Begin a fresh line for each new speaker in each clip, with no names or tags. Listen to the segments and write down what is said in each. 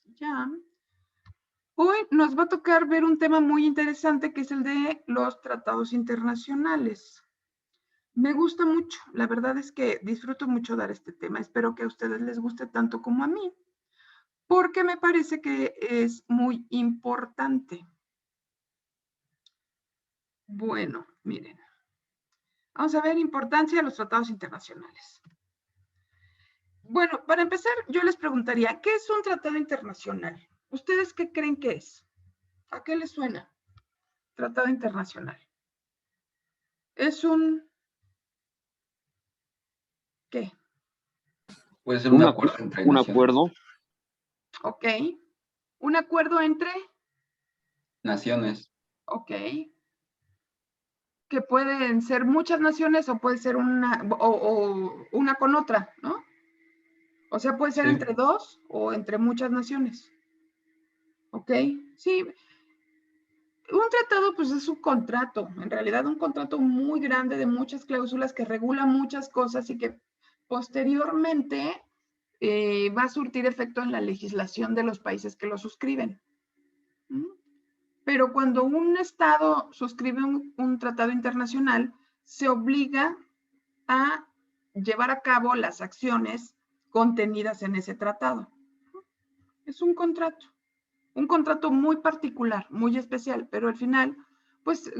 Ya. Hoy nos va a tocar ver un tema muy interesante que es el de los tratados internacionales. Me gusta mucho, la verdad es que disfruto mucho dar este tema. Espero que a ustedes les guste tanto como a mí, porque me parece que es muy importante. Bueno, miren, vamos a ver importancia de los tratados internacionales. Bueno, para empezar, yo les preguntaría, ¿qué es un tratado internacional? ¿Ustedes qué creen que es? ¿A qué les suena? Tratado internacional. Es un, ¿qué?
Puede ser un acuerdo entre
un
naciones.
acuerdo.
Ok. Un acuerdo entre,
Naciones.
ok, que pueden ser muchas naciones o puede ser o una con otra, ¿no? O sea, puede ser
Sí.
entre dos o entre muchas naciones. ¿Ok? Sí. Un tratado, pues es un contrato, en realidad un contrato muy grande de muchas cláusulas que regula muchas cosas y que posteriormente va a surtir efecto en la legislación de los países que lo suscriben. ¿Mm? Pero cuando un Estado suscribe un tratado internacional, se obliga a llevar a cabo las acciones contenidas en ese tratado. Es un contrato muy particular, muy especial, pero al final, pues,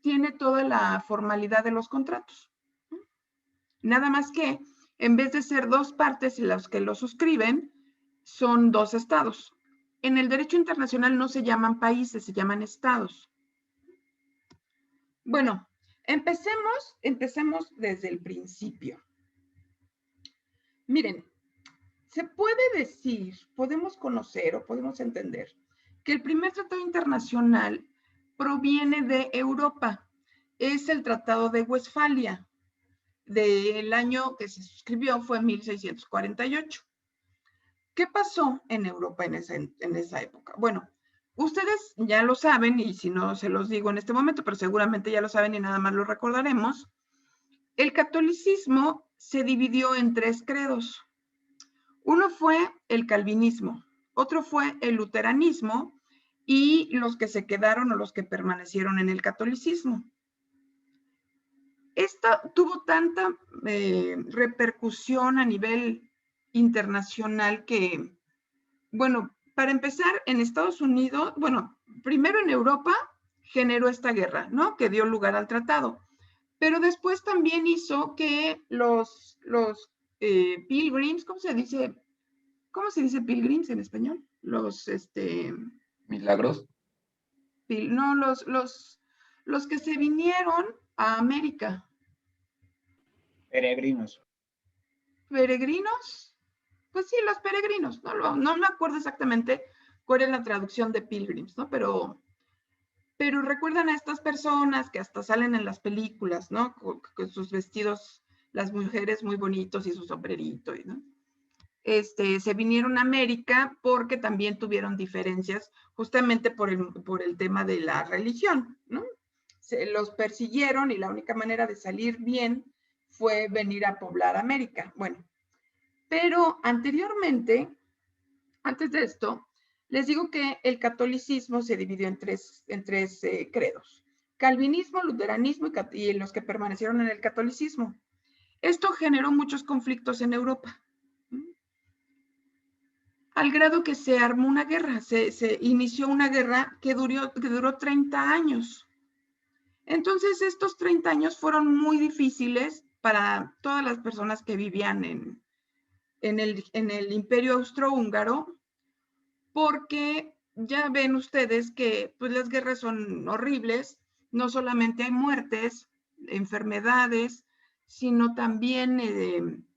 tiene toda la formalidad de los contratos. Nada más que, en vez de ser dos partes las que lo suscriben, son dos estados. En el derecho internacional no se llaman países, se llaman estados. Bueno, empecemos desde el principio. Miren, se puede decir, podemos conocer o podemos entender que el primer tratado internacional proviene de Europa. Es el Tratado de Westfalia. Del año que se suscribió fue 1648. ¿Qué pasó en Europa en esa época? Bueno, ustedes ya lo saben, y si no se los digo en este momento, pero seguramente ya lo saben y nada más lo recordaremos. El catolicismo se dividió en tres credos. Uno fue el calvinismo, otro fue el luteranismo y los que se quedaron o los que permanecieron en el catolicismo. Esto tuvo tanta repercusión a nivel internacional que, bueno, para empezar, en Estados Unidos, bueno, primero en Europa generó esta guerra, ¿no? Que dio lugar al tratado. Pero después también hizo que los pilgrims, ¿cómo se dice? ¿Cómo se dice pilgrims en español?
Milagros.
No, los que se vinieron a América.
Peregrinos.
¿Peregrinos? Pues sí, los peregrinos. No me acuerdo exactamente cuál es la traducción de pilgrims, ¿no? Pero recuerdan a estas personas que hasta salen en las películas, ¿no? Con sus vestidos, las mujeres muy bonitos y su sombrerito, ¿no? Se vinieron a América porque también tuvieron diferencias justamente por el tema de la religión, ¿no? Se los persiguieron y la única manera de salir bien fue venir a poblar América. Bueno, pero anteriormente, antes de esto, les digo que el catolicismo se dividió en tres credos: calvinismo, luteranismo y los que permanecieron en el catolicismo. Esto generó muchos conflictos en Europa, al grado que se armó una guerra, se inició una guerra que duró 30 años. Entonces, estos 30 años fueron muy difíciles para todas las personas que vivían en el Imperio Austrohúngaro, porque ya ven ustedes que pues, las guerras son horribles, no solamente hay muertes, enfermedades, sino también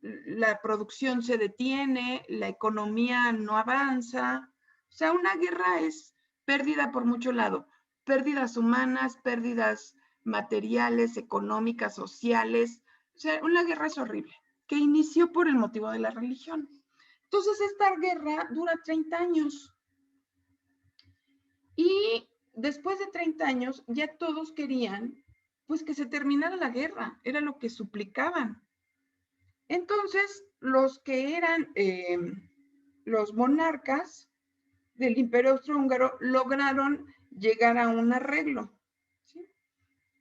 la producción se detiene, la economía no avanza. O sea, una guerra es pérdida por mucho lado, pérdidas humanas, pérdidas materiales, económicas, sociales. O sea, una guerra es horrible, que inició por el motivo de la religión. Entonces, esta guerra dura 30 años. Y después de 30 años, ya todos querían, pues, que se terminara la guerra. Era lo que suplicaban. Entonces, los que eran los monarcas del Imperio Austrohúngaro lograron llegar a un arreglo, ¿sí?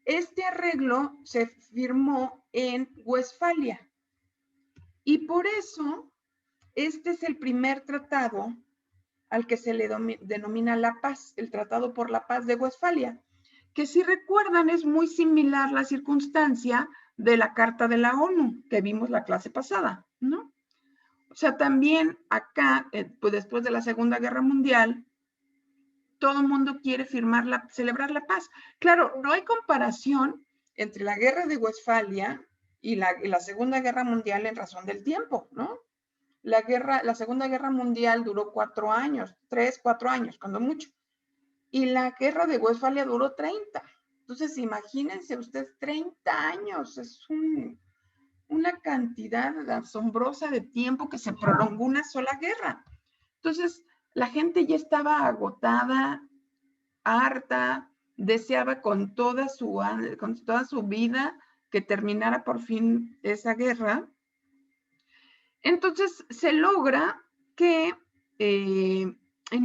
Este arreglo se firmó en Westfalia y por eso este es el primer tratado al que se le denomina la paz, el Tratado por la Paz de Westfalia, que si recuerdan es muy similar la circunstancia de la Carta de la ONU que vimos la clase pasada, ¿no? O sea, también acá, pues después de la Segunda Guerra Mundial, todo el mundo quiere celebrar la paz. Claro, no hay comparación entre la Guerra de Westfalia y la Segunda Guerra Mundial en razón del tiempo, ¿no? La Segunda Guerra Mundial duró 4 años, 3, 4 años, cuando mucho. Y la Guerra de Westfalia duró 30. Entonces, imagínense ustedes, 30 años. Es una cantidad asombrosa de tiempo que se prolongó una sola guerra. Entonces, la gente ya estaba agotada, harta, deseaba con toda su vida que terminara por fin esa guerra. Entonces se logra que en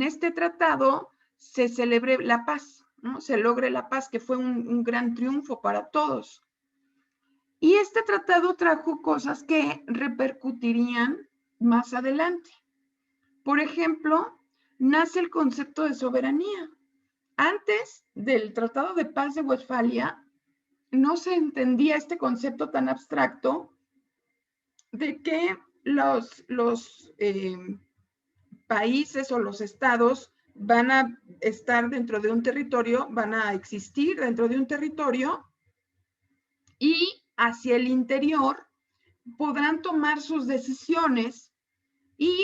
este tratado se celebre la paz, ¿no? Se logre la paz, que fue un gran triunfo para todos. Y este tratado trajo cosas que repercutirían más adelante. Por ejemplo, nace el concepto de soberanía. Antes del Tratado de Paz de Westfalia, no se entendía este concepto tan abstracto de que los países o los estados van a estar dentro de un territorio, van a existir dentro de un territorio y hacia el interior podrán tomar sus decisiones y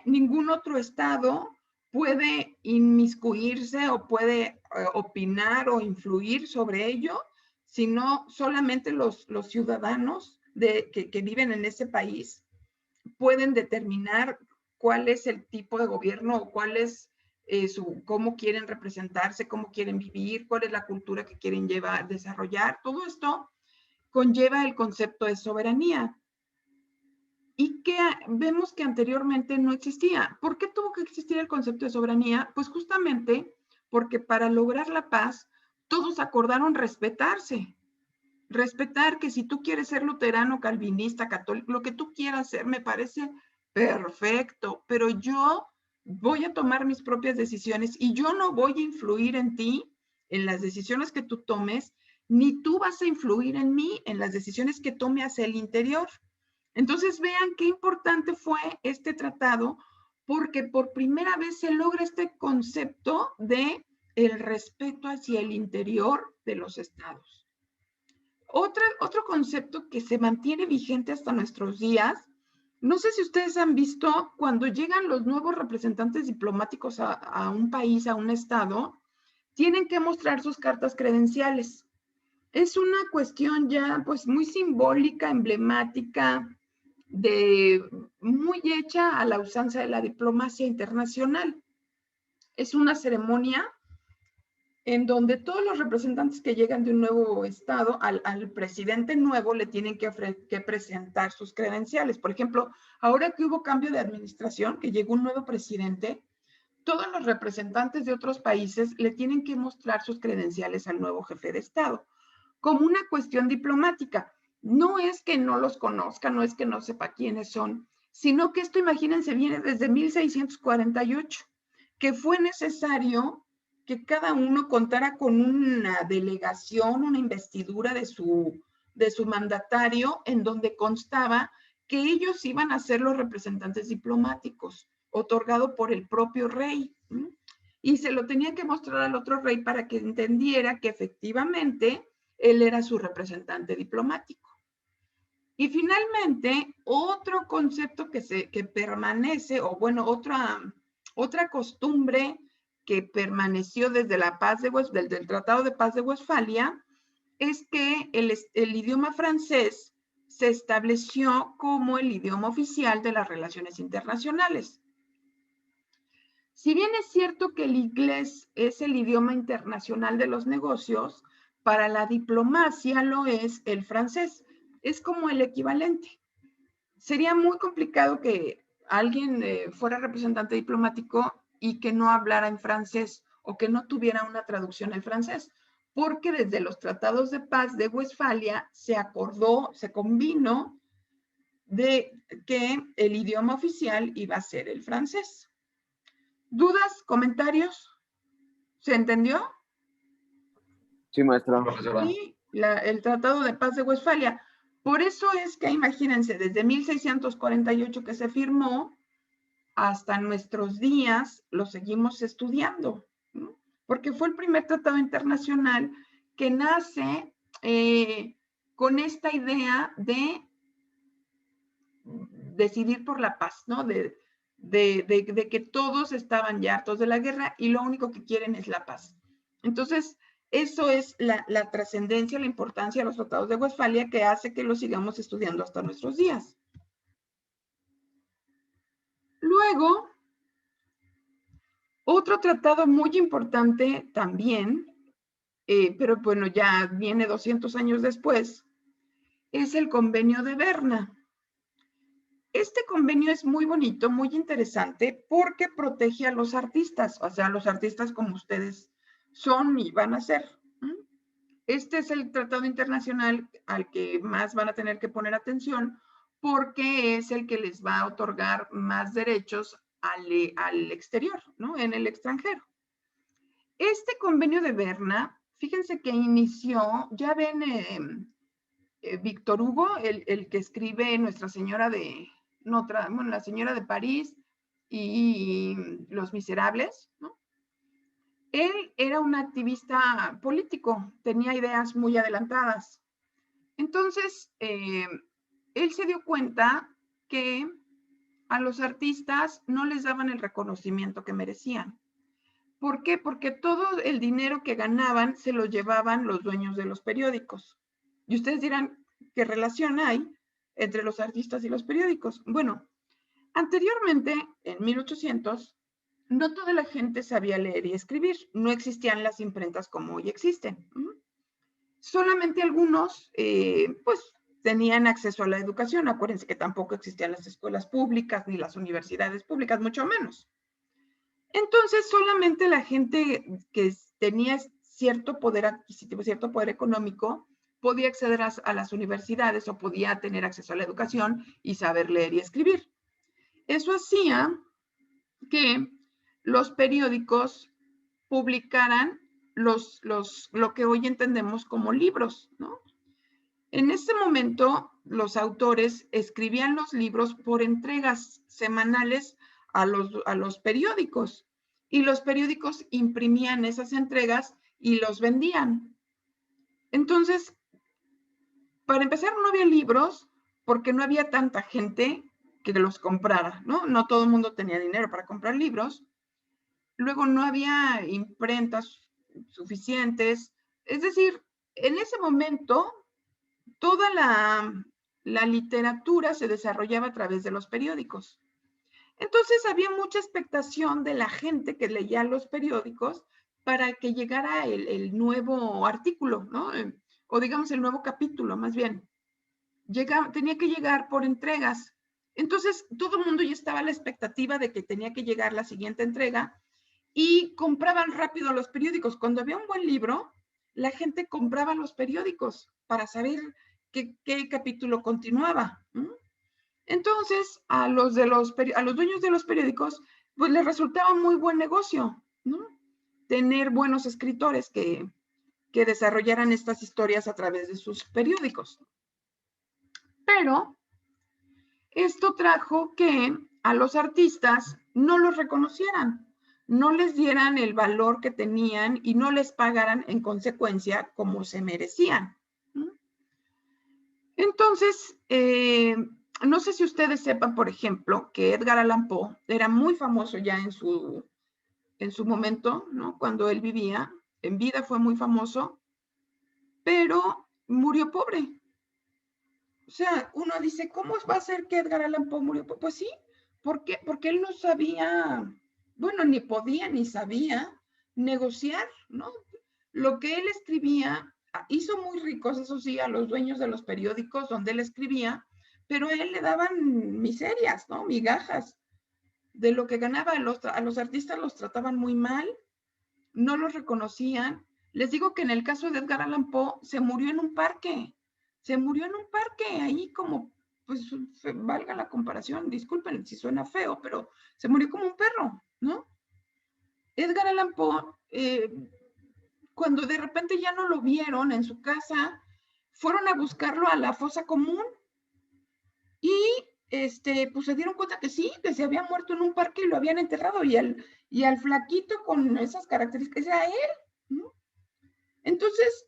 ningún otro estado puede inmiscuirse o puede opinar o influir sobre ello, sino solamente los ciudadanos que viven en ese país pueden determinar cuál es el tipo de gobierno o cuál es cómo quieren representarse, cómo quieren vivir, cuál es la cultura que quieren desarrollar. Todo esto conlleva el concepto de soberanía y que vemos que anteriormente no existía. ¿Por qué tuvo que existir el concepto de soberanía? Pues justamente porque para lograr la paz todos acordaron respetarse. Respetar que si tú quieres ser luterano, calvinista, católico, lo que tú quieras ser, me parece perfecto, pero yo voy a tomar mis propias decisiones y yo no voy a influir en ti, en las decisiones que tú tomes, ni tú vas a influir en mí, en las decisiones que tome hacia el interior. Entonces vean qué importante fue este tratado, porque por primera vez se logra este concepto de el respeto hacia el interior de los estados. Otro concepto que se mantiene vigente hasta nuestros días, no sé si ustedes han visto cuando llegan los nuevos representantes diplomáticos a un país, a un estado, tienen que mostrar sus cartas credenciales. Es una cuestión ya pues muy simbólica, emblemática, muy hecha a la usanza de la diplomacia internacional. Es una ceremonia en donde todos los representantes que llegan de un nuevo estado, al presidente nuevo le tienen que presentar sus credenciales. Por ejemplo, ahora que hubo cambio de administración, que llegó un nuevo presidente, todos los representantes de otros países le tienen que mostrar sus credenciales al nuevo jefe de estado, como una cuestión diplomática. No es que no los conozca, no es que no sepa quiénes son, sino que esto, imagínense, viene desde 1648, que fue necesario que cada uno contara con una delegación, una investidura de su mandatario, en donde constaba que ellos iban a ser los representantes diplomáticos, otorgado por el propio rey. Y se lo tenía que mostrar al otro rey para que entendiera que efectivamente él era su representante diplomático. Y finalmente, otro concepto que permanece, o bueno, otra costumbre que permaneció desde la paz desde el Tratado de Paz de Westfalia, es que el idioma francés se estableció como el idioma oficial de las relaciones internacionales. Si bien es cierto que el inglés es el idioma internacional de los negocios, para la diplomacia lo es el francés. Es como el equivalente. Sería muy complicado que alguien fuera representante diplomático y que no hablara en francés o que no tuviera una traducción al francés, porque desde los tratados de paz de Westfalia se acordó, se combinó de que el idioma oficial iba a ser el francés. ¿Dudas? ¿Comentarios? ¿Se entendió?
Sí, maestra.
Sí, el Tratado de Paz de Westfalia. Por eso es que, imagínense, desde 1648 que se firmó, hasta nuestros días lo seguimos estudiando, ¿no? Porque fue el primer tratado internacional que nace con esta idea de decidir por la paz, ¿no? De que todos estaban ya hartos de la guerra y lo único que quieren es la paz. Entonces, eso es la trascendencia, la importancia de los tratados de Westfalia que hace que los sigamos estudiando hasta nuestros días. Luego, otro tratado muy importante también, pero bueno, ya viene 200 años después, es el Convenio de Berna. Este convenio es muy bonito, muy interesante, porque protege a los artistas, o sea, a los artistas como ustedes son y van a ser. Este es el tratado internacional al que más van a tener que poner atención, porque es el que les va a otorgar más derechos al exterior, ¿no? En el extranjero. Este convenio de Berna, fíjense que inició, ya ven Víctor Hugo, el que escribe Nuestra Señora de, bueno, La Señora de París y Los Miserables, ¿no? Él era un activista político, tenía ideas muy adelantadas. Entonces, él se dio cuenta que a los artistas no les daban el reconocimiento que merecían. ¿Por qué? Porque todo el dinero que ganaban se lo llevaban los dueños de los periódicos. Y ustedes dirán, ¿qué relación hay entre los artistas y los periódicos? Bueno, anteriormente, en 1800, no toda la gente sabía leer y escribir. No existían las imprentas como hoy existen. Solamente algunos, pues, tenían acceso a la educación. Acuérdense que tampoco existían las escuelas públicas ni las universidades públicas, mucho menos. Entonces, solamente la gente que tenía cierto poder adquisitivo, cierto poder económico, podía acceder a las universidades o podía tener acceso a la educación y saber leer y escribir. Eso hacía que los periódicos publicaran lo que hoy entendemos como libros, ¿no? En ese momento, los autores escribían los libros por entregas semanales a los periódicos y los periódicos imprimían esas entregas y los vendían. Entonces, para empezar, no había libros porque no había tanta gente que los comprara, ¿no? No todo el mundo tenía dinero para comprar libros. Luego no había imprentas suficientes. Es decir, en ese momento, toda la literatura se desarrollaba a través de los periódicos. Entonces había mucha expectación de la gente que leía los periódicos para que llegara el nuevo artículo, ¿no? O digamos el nuevo capítulo, más bien. Tenía que llegar por entregas. Entonces todo el mundo ya estaba a la expectativa de que tenía que llegar la siguiente entrega y compraban rápido los periódicos. Cuando había un buen libro, la gente compraba los periódicos para saber qué capítulo continuaba. Entonces, a los dueños de los periódicos, pues les resultaba muy buen negocio, ¿no? Tener buenos escritores que desarrollaran estas historias a través de sus periódicos. Pero esto trajo que a los artistas no los reconocieran, no les dieran el valor que tenían y no les pagaran en consecuencia como se merecían. Entonces, no sé si ustedes sepan, por ejemplo, que Edgar Allan Poe era muy famoso ya en su momento, ¿no? Cuando él vivía, en vida fue muy famoso, pero murió pobre. O sea, uno dice, ¿cómo va a ser que Edgar Allan Poe murió pobre? Pues sí, ¿por qué? Porque él no sabía, bueno, ni podía ni sabía negociar, ¿no? Lo que él escribía hizo muy ricos, eso sí, a los dueños de los periódicos donde él escribía, pero a él le daban miserias, ¿no? Migajas de lo que ganaba. A los artistas los trataban muy mal, no los reconocían. Les digo que en el caso de Edgar Allan Poe se murió en un parque, ahí como, pues valga la comparación, disculpen si suena feo, pero se murió como un perro, ¿no? Edgar Allan Poe, cuando de repente ya no lo vieron en su casa, fueron a buscarlo a la fosa común y pues se dieron cuenta que sí, que se había muerto en un parque y lo habían enterrado, y al flaquito con esas características era él, ¿no? Entonces,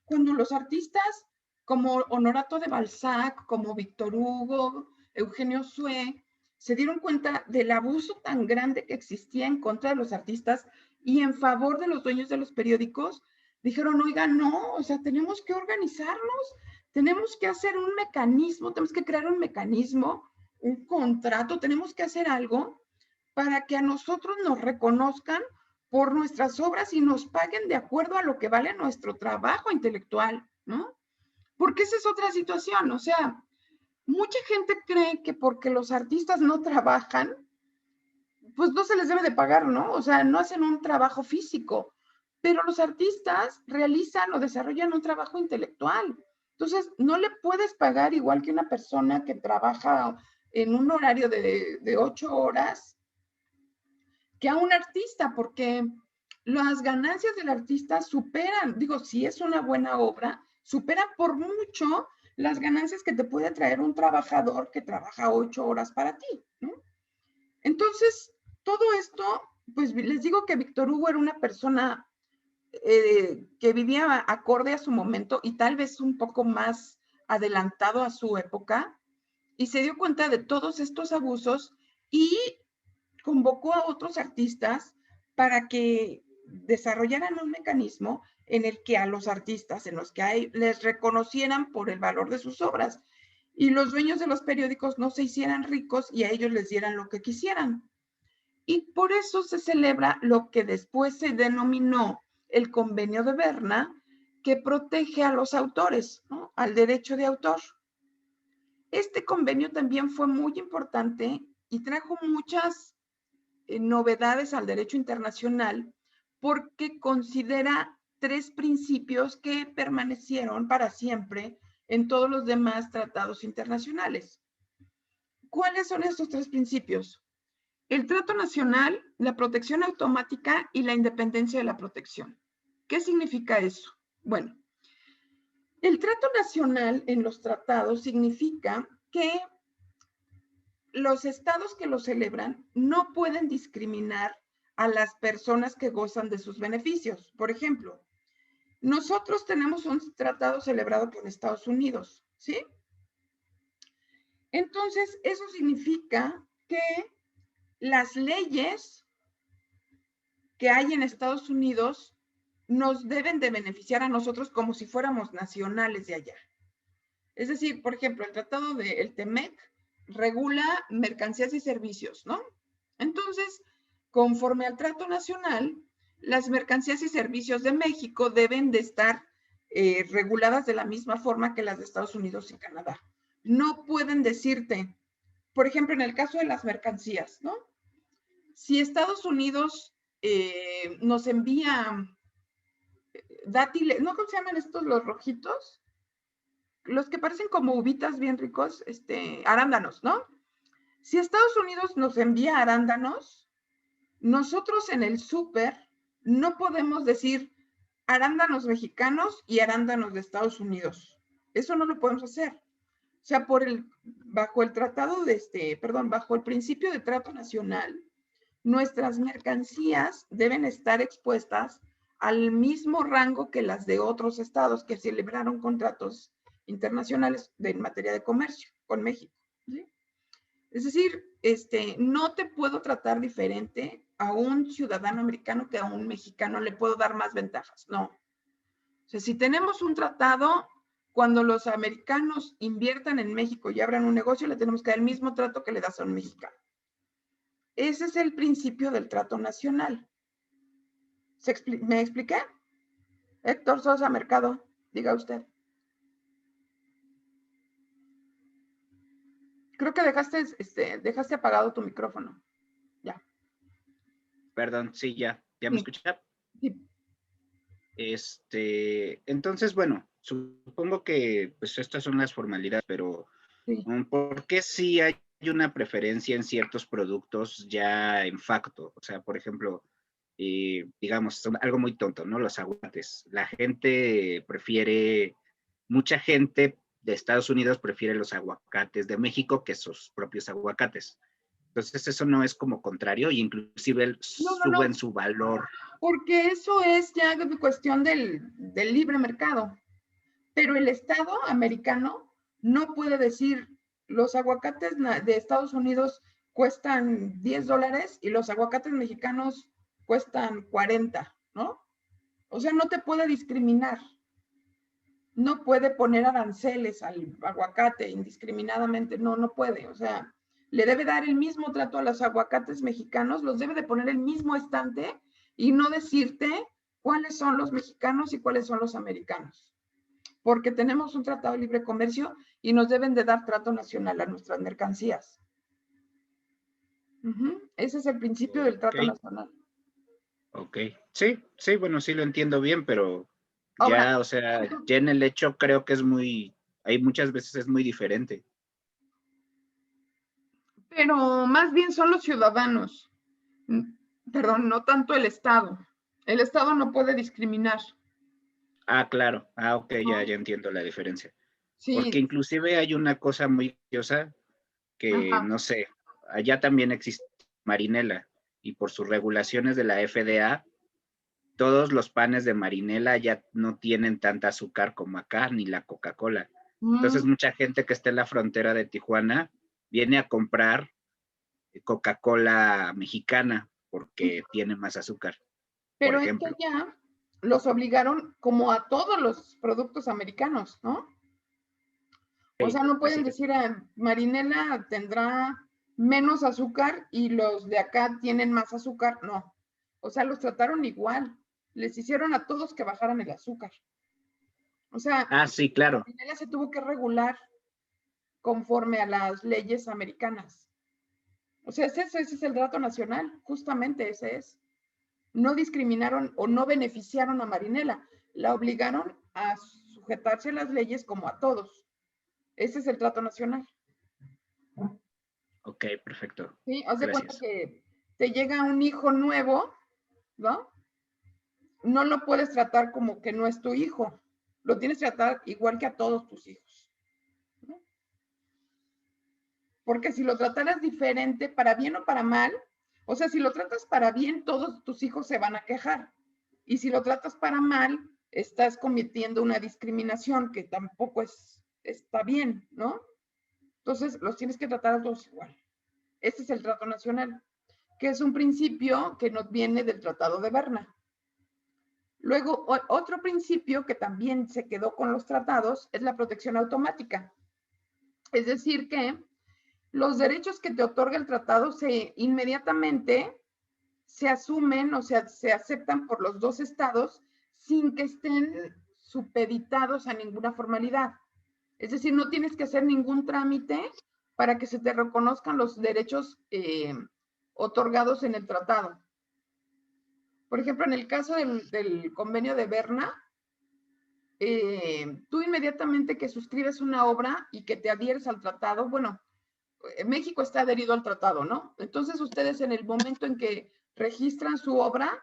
cuando los artistas como Honorato de Balzac, como Víctor Hugo, Eugenio Sue, se dieron cuenta del abuso tan grande que existía en contra de los artistas y en favor de los dueños de los periódicos, dijeron, oiga, no, o sea, tenemos que organizarnos, tenemos que hacer un mecanismo, tenemos que crear un mecanismo, un contrato, tenemos que hacer algo para que a nosotros nos reconozcan por nuestras obras y nos paguen de acuerdo a lo que vale nuestro trabajo intelectual, ¿no? Porque esa es otra situación, o sea, mucha gente cree que porque los artistas no trabajan, pues no se les debe de pagar, ¿no? O sea, no hacen un trabajo físico, pero los artistas realizan o desarrollan un trabajo intelectual. Entonces, no le puedes pagar igual que una persona que trabaja en un horario de 8 horas que a un artista, porque las ganancias del artista superan, digo, si es una buena obra, superan por mucho las ganancias que te puede traer un trabajador que trabaja 8 horas para ti, ¿no? Entonces, todo esto, pues les digo que Víctor Hugo era una persona que vivía acorde a su momento y tal vez un poco más adelantado a su época, y se dio cuenta de todos estos abusos y convocó a otros artistas para que desarrollaran un mecanismo en el que a los artistas, en los que les reconocieran por el valor de sus obras y los dueños de los periódicos no se hicieran ricos y a ellos les dieran lo que quisieran. Y por eso se celebra lo que después se denominó el Convenio de Berna, que protege a los autores, ¿no? Al derecho de autor. Este convenio también fue muy importante y trajo muchas novedades al derecho internacional porque considera 3 principios que permanecieron para siempre en todos los demás tratados internacionales. ¿Cuáles son estos 3 principios? El trato nacional, la protección automática y la independencia de la protección. ¿Qué significa eso? Bueno, el trato nacional en los tratados significa que los estados que lo celebran no pueden discriminar a las personas que gozan de sus beneficios. Por ejemplo, nosotros tenemos un tratado celebrado por Estados Unidos, ¿sí? Entonces, eso significa que las leyes que hay en Estados Unidos nos deben de beneficiar a nosotros como si fuéramos nacionales de allá. Es decir, por ejemplo, el tratado del TEMEC regula mercancías y servicios, ¿no? Entonces, conforme al trato nacional, las mercancías y servicios de México deben de estar reguladas de la misma forma que las de Estados Unidos y Canadá. No pueden decirte, por ejemplo, en el caso de las mercancías, ¿no? Si Estados Unidos nos envía dátiles, ¿no? ¿Cómo se llaman estos los rojitos? Los que parecen como uvitas bien ricos, arándanos, ¿no? Si Estados Unidos nos envía arándanos, nosotros en el súper no podemos decir arándanos mexicanos y arándanos de Estados Unidos. Eso no lo podemos hacer. O sea, bajo el tratado bajo el principio de trato nacional, nuestras mercancías deben estar expuestas al mismo rango que las de otros estados que celebraron contratos internacionales en materia de comercio con México, ¿sí? Es decir, no te puedo tratar diferente a un ciudadano americano que a un mexicano, le puedo dar más ventajas, no. O sea, si tenemos un tratado, cuando los americanos inviertan en México y abran un negocio, le tenemos que dar el mismo trato que le das a un mexicano. Ese es el principio del trato nacional. ¿Me expliqué? Héctor Sosa Mercado, diga usted. Creo que dejaste apagado tu micrófono. Ya.
Perdón, sí, ya me
Sí.
escucha.
Sí.
Entonces, bueno, supongo que pues estas son las formalidades, pero
Sí.
¿por qué sí hay una preferencia en ciertos productos ya en facto? O sea, por ejemplo, digamos, algo muy tonto, ¿no? Los aguacates. Mucha gente de Estados Unidos prefiere los aguacates de México que sus propios aguacates. Entonces, eso no es como contrario, y inclusive
No.
suben su valor.
Porque eso es ya cuestión del libre mercado. Pero el Estado americano no puede decir, los aguacates de Estados Unidos cuestan $10 y los aguacates mexicanos cuestan 40, ¿no? O sea, no te puede discriminar. No puede poner aranceles al aguacate indiscriminadamente, no puede. O sea, le debe dar el mismo trato a los aguacates mexicanos, los debe de poner el mismo estante y no decirte cuáles son los mexicanos y cuáles son los americanos. Porque tenemos un tratado de libre comercio y nos deben de dar trato nacional a nuestras mercancías. Ese es el principio del trato nacional.
Ok, sí, bueno, sí lo entiendo bien, pero
ahora,
ya, o sea, ya en el hecho creo que hay muchas veces es muy diferente.
Pero más bien son los ciudadanos, perdón, no tanto el Estado. El Estado no puede discriminar.
Ah, claro, ok, ya entiendo la diferencia.
Sí.
Porque inclusive hay una cosa muy curiosa que,
Ajá.
no sé, allá también existe marinela, y por sus regulaciones de la FDA, todos los panes de marinela ya no tienen tanta azúcar como acá, ni la Coca-Cola. Entonces, mucha gente que está en la frontera de Tijuana viene a comprar Coca-Cola mexicana porque tiene más azúcar, por
Pero
ejemplo.
esto ya los obligaron como a todos los productos americanos, ¿no? O sea, no pueden decir, marinela tendrá menos azúcar y los de acá tienen más azúcar. No. O sea, los trataron igual. Les hicieron a todos que bajaran el azúcar. O sea,
Sí, claro.
la marinela se tuvo que regular conforme a las leyes americanas. O sea, ese es el trato nacional, justamente ese es. No discriminaron o no beneficiaron a Marinela, la obligaron a sujetarse a las leyes como a todos. Ese es el trato nacional.
Ok, perfecto.
Sí, haz de cuenta que te llega un hijo nuevo, ¿no? No lo puedes tratar como que no es tu hijo. Lo tienes que tratar igual que a todos tus hijos. ¿No? Porque si lo trataras diferente, para bien o para mal, o sea, si lo tratas para bien, todos tus hijos se van a quejar. Y si lo tratas para mal, estás cometiendo una discriminación que tampoco está bien, ¿no? Entonces, los tienes que tratar a todos igual. Este es el trato nacional, que es un principio que nos viene del Tratado de Berna. Luego, otro principio que también se quedó con los tratados es la protección automática. Es decir, que los derechos que te otorga el tratado inmediatamente se asumen o sea, se aceptan por los dos estados sin que estén supeditados a ninguna formalidad. Es decir, no tienes que hacer ningún trámite para que se te reconozcan los derechos otorgados en el tratado. Por ejemplo, en el caso del convenio de Berna, tú inmediatamente que suscribes una obra y que te adhieres al tratado, bueno, México está adherido al tratado, ¿no? Entonces ustedes en el momento en que registran su obra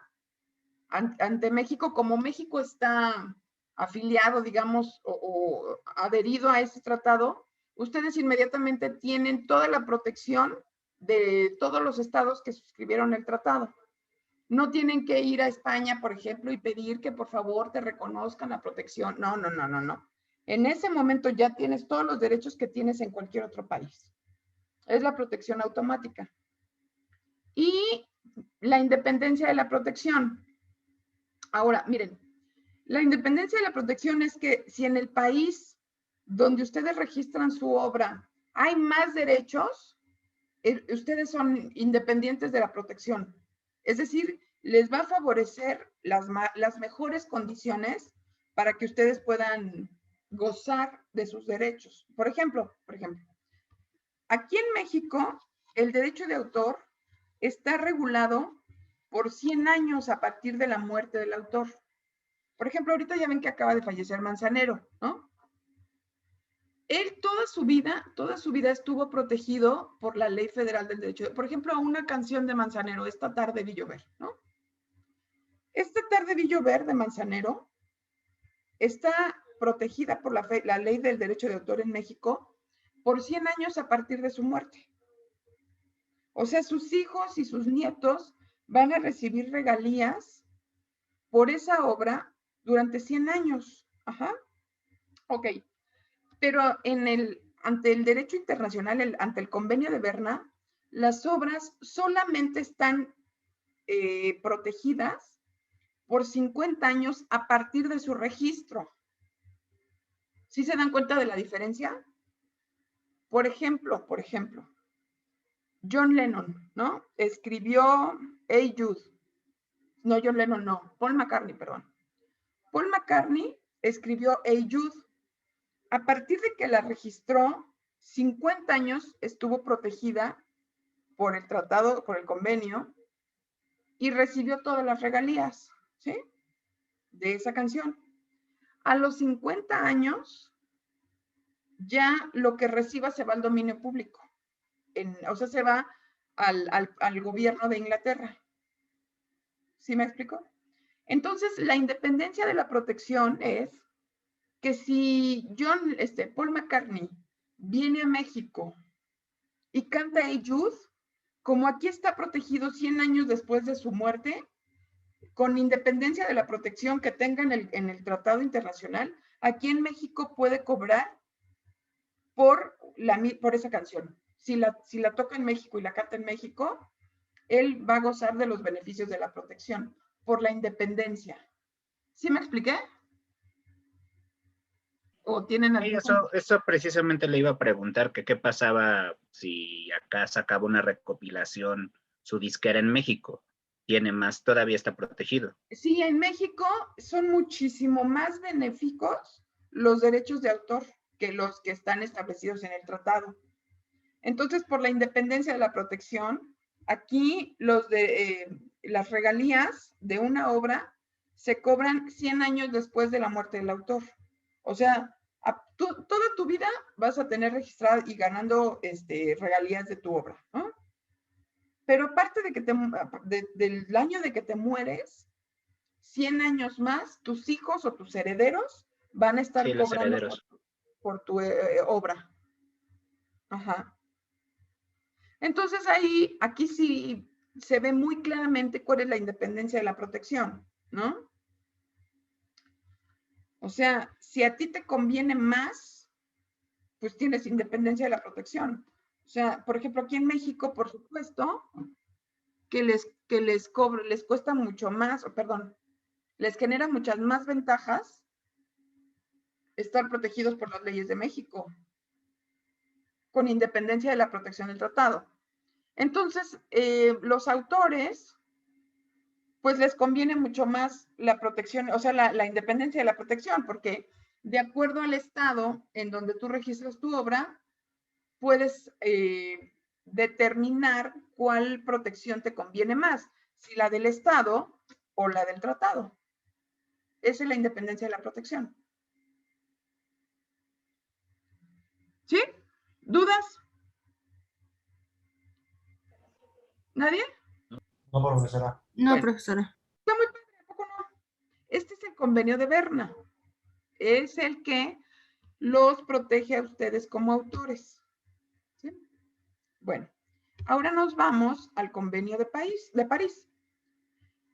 ante México, como México está afiliado, digamos, o adherido a ese tratado, ustedes inmediatamente tienen toda la protección de todos los estados que suscribieron el tratado. No tienen que ir a España, por ejemplo, y pedir que por favor te reconozcan la protección. No. En ese momento ya tienes todos los derechos que tienes en cualquier otro país. Es la protección automática. Y la independencia de la protección. Ahora, miren, la independencia de la protección es que si en el país donde ustedes registran su obra hay más derechos, ustedes son independientes de la protección. Es decir, les va a favorecer las mejores condiciones para que ustedes puedan gozar de sus derechos. Por ejemplo, Aquí en México, el derecho de autor está regulado por 100 años a partir de la muerte del autor. Por ejemplo, ahorita ya ven que acaba de fallecer Manzanero, ¿no? Él toda su vida estuvo protegido por la Ley Federal del Derecho. Por ejemplo, una canción de Manzanero, Esta tarde vi llover, ¿no? Esta tarde vi llover de Manzanero está protegida por la Ley del Derecho de Autor en México por 100 años a partir de su muerte. O sea, sus hijos y sus nietos van a recibir regalías por esa obra durante 100 años. Ajá. Ok. Pero ante el derecho internacional, ante el convenio de Berna, las obras solamente están protegidas por 50 años a partir de su registro. ¿Sí se dan cuenta de la diferencia? Por ejemplo, John Lennon, ¿no? Escribió Hey Jude. No, John Lennon no, Paul McCartney, perdón. Paul McCartney escribió Hey Jude. A partir de que la registró, 50 años estuvo protegida por el tratado, por el convenio, y recibió todas las regalías, ¿sí? De esa canción. A los 50 años, ya lo que reciba se va al dominio público. O sea, se va al gobierno de Inglaterra. ¿Sí me explico? Entonces, la independencia de la protección es que si Paul McCartney viene a México y canta Hey Jude, como aquí está protegido 100 años después de su muerte, con independencia de la protección que tenga en el tratado internacional, aquí en México puede cobrar por esa canción. Si la toca en México y la canta en México, él va a gozar de los beneficios de la protección por la independencia. ¿Sí me expliqué? ¿O tienen algún...
Eso precisamente le iba a preguntar, que qué pasaba si acá sacaba una recopilación su disquera en México. Tiene más, todavía está protegido.
Sí, en México son muchísimo más benéficos los derechos de autor que los que están establecidos en el tratado. Entonces, por la independencia de la protección, aquí las regalías de una obra se cobran 100 años después de la muerte del autor. O sea, toda tu vida vas a tener registrada y ganando regalías de tu obra, ¿no? Pero aparte de que del año de que te mueres, 100 años más, tus hijos o tus herederos van a estar cobrando por tu obra. Ajá. Entonces aquí sí se ve muy claramente cuál es la independencia de la protección, ¿no? O sea, si a ti te conviene más, pues tienes independencia de la protección. O sea, por ejemplo, aquí en México, por supuesto, que les cuesta mucho más, les genera muchas más ventajas estar protegidos por las leyes de México, con independencia de la protección del tratado. Entonces, los autores, pues les conviene mucho más la protección, o sea, la independencia de la protección, porque de acuerdo al estado en donde tú registras tu obra, puedes determinar cuál protección te conviene más, si la del estado o la del tratado. Esa es la independencia de la protección. ¿Sí? ¿Dudas? ¿Nadie?
No, profesora.
No,
Bueno,
profesora.
está muy padre, ¿a poco no? Este es el convenio de Berna. Es el que los protege a ustedes como autores. ¿Sí? Bueno, ahora nos vamos al convenio de París,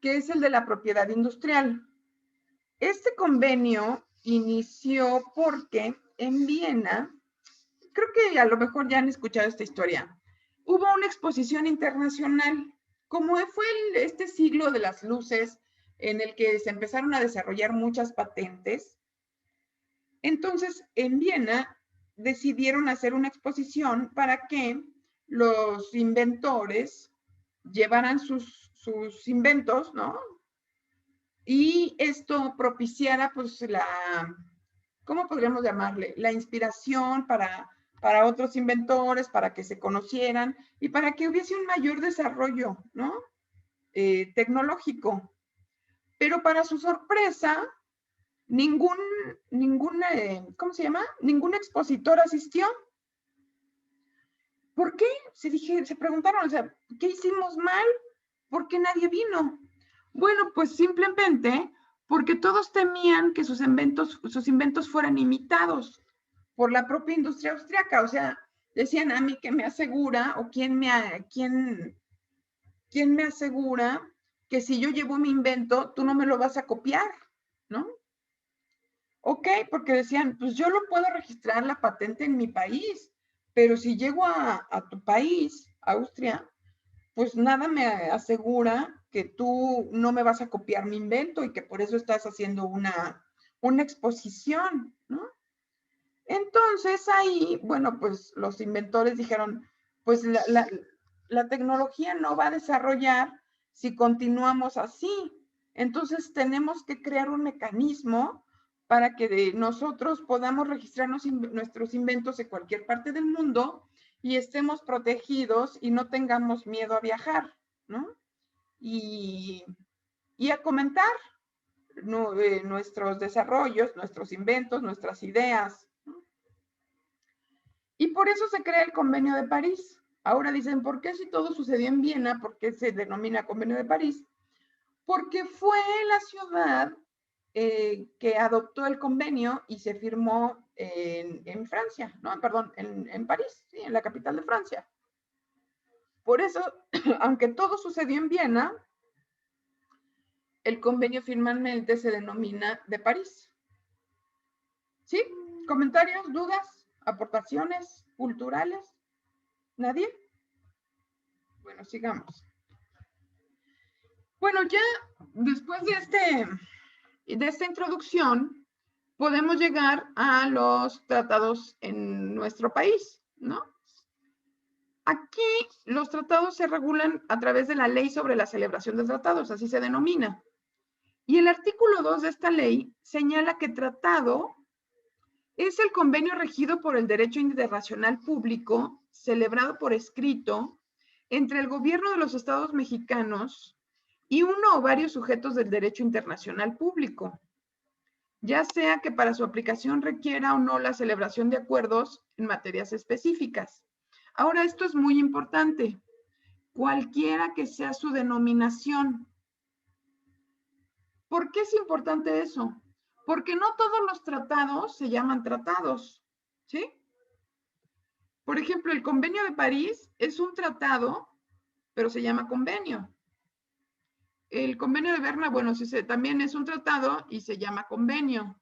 que es el de la propiedad industrial. Este convenio inició porque en Viena, creo que a lo mejor ya han escuchado esta historia, hubo una exposición internacional, como fue este siglo de las luces, en el que se empezaron a desarrollar muchas patentes. Entonces, en Viena decidieron hacer una exposición para que los inventores llevaran sus inventos, ¿no? Y esto propiciara, pues, ¿cómo podríamos llamarle? La inspiración para para otros inventores, para que se conocieran y para que hubiese un mayor desarrollo, ¿no? Tecnológico. Pero para su sorpresa, ningún ¿cómo se llama? Ningún expositor asistió. ¿Por qué? Se preguntaron, o sea, ¿qué hicimos mal? ¿Por qué nadie vino? Bueno, pues simplemente porque todos temían que sus inventos fueran imitados por la propia industria austriaca. O sea, decían a mí que me asegura, o quién me asegura que si yo llevo mi invento, tú no me lo vas a copiar, ¿no? Ok, porque decían, pues yo lo puedo registrar la patente en mi país, pero si llego a tu país, Austria, pues nada me asegura que tú no me vas a copiar mi invento y que por eso estás haciendo una exposición, ¿no? Entonces ahí, bueno, pues los inventores dijeron, pues la tecnología no va a desarrollar si continuamos así. Entonces tenemos que crear un mecanismo para que nosotros podamos registrar nuestros inventos en cualquier parte del mundo y estemos protegidos y no tengamos miedo a viajar, ¿no? Y a comentar nuestros desarrollos, nuestros inventos, nuestras ideas. Y por eso se crea el Convenio de París. Ahora dicen, ¿por qué si todo sucedió en Viena? ¿Por qué se denomina Convenio de París? Porque fue la ciudad que adoptó el convenio y se firmó en Francia, no, perdón, en París, sí, en la capital de Francia. Por eso, aunque todo sucedió en Viena, el convenio finalmente se denomina de París. ¿Sí? ¿Comentarios, dudas, aportaciones culturales? ¿Nadie? Bueno, sigamos. Bueno, ya después de esta introducción, podemos llegar a los tratados en nuestro país, ¿no? Aquí los tratados se regulan a través de la Ley sobre la celebración de tratados, así se denomina. Y el artículo 2 de esta ley señala que tratado es el convenio regido por el derecho internacional público, celebrado por escrito, entre el gobierno de los estados mexicanos y uno o varios sujetos del derecho internacional público, ya sea que para su aplicación requiera o no la celebración de acuerdos en materias específicas. Ahora, esto es muy importante. Cualquiera que sea su denominación. ¿Por qué es importante eso? Porque no todos los tratados se llaman tratados, ¿sí? Por ejemplo, el Convenio de París es un tratado, pero se llama convenio. El Convenio de Berna, bueno, sí, también es un tratado y se llama convenio.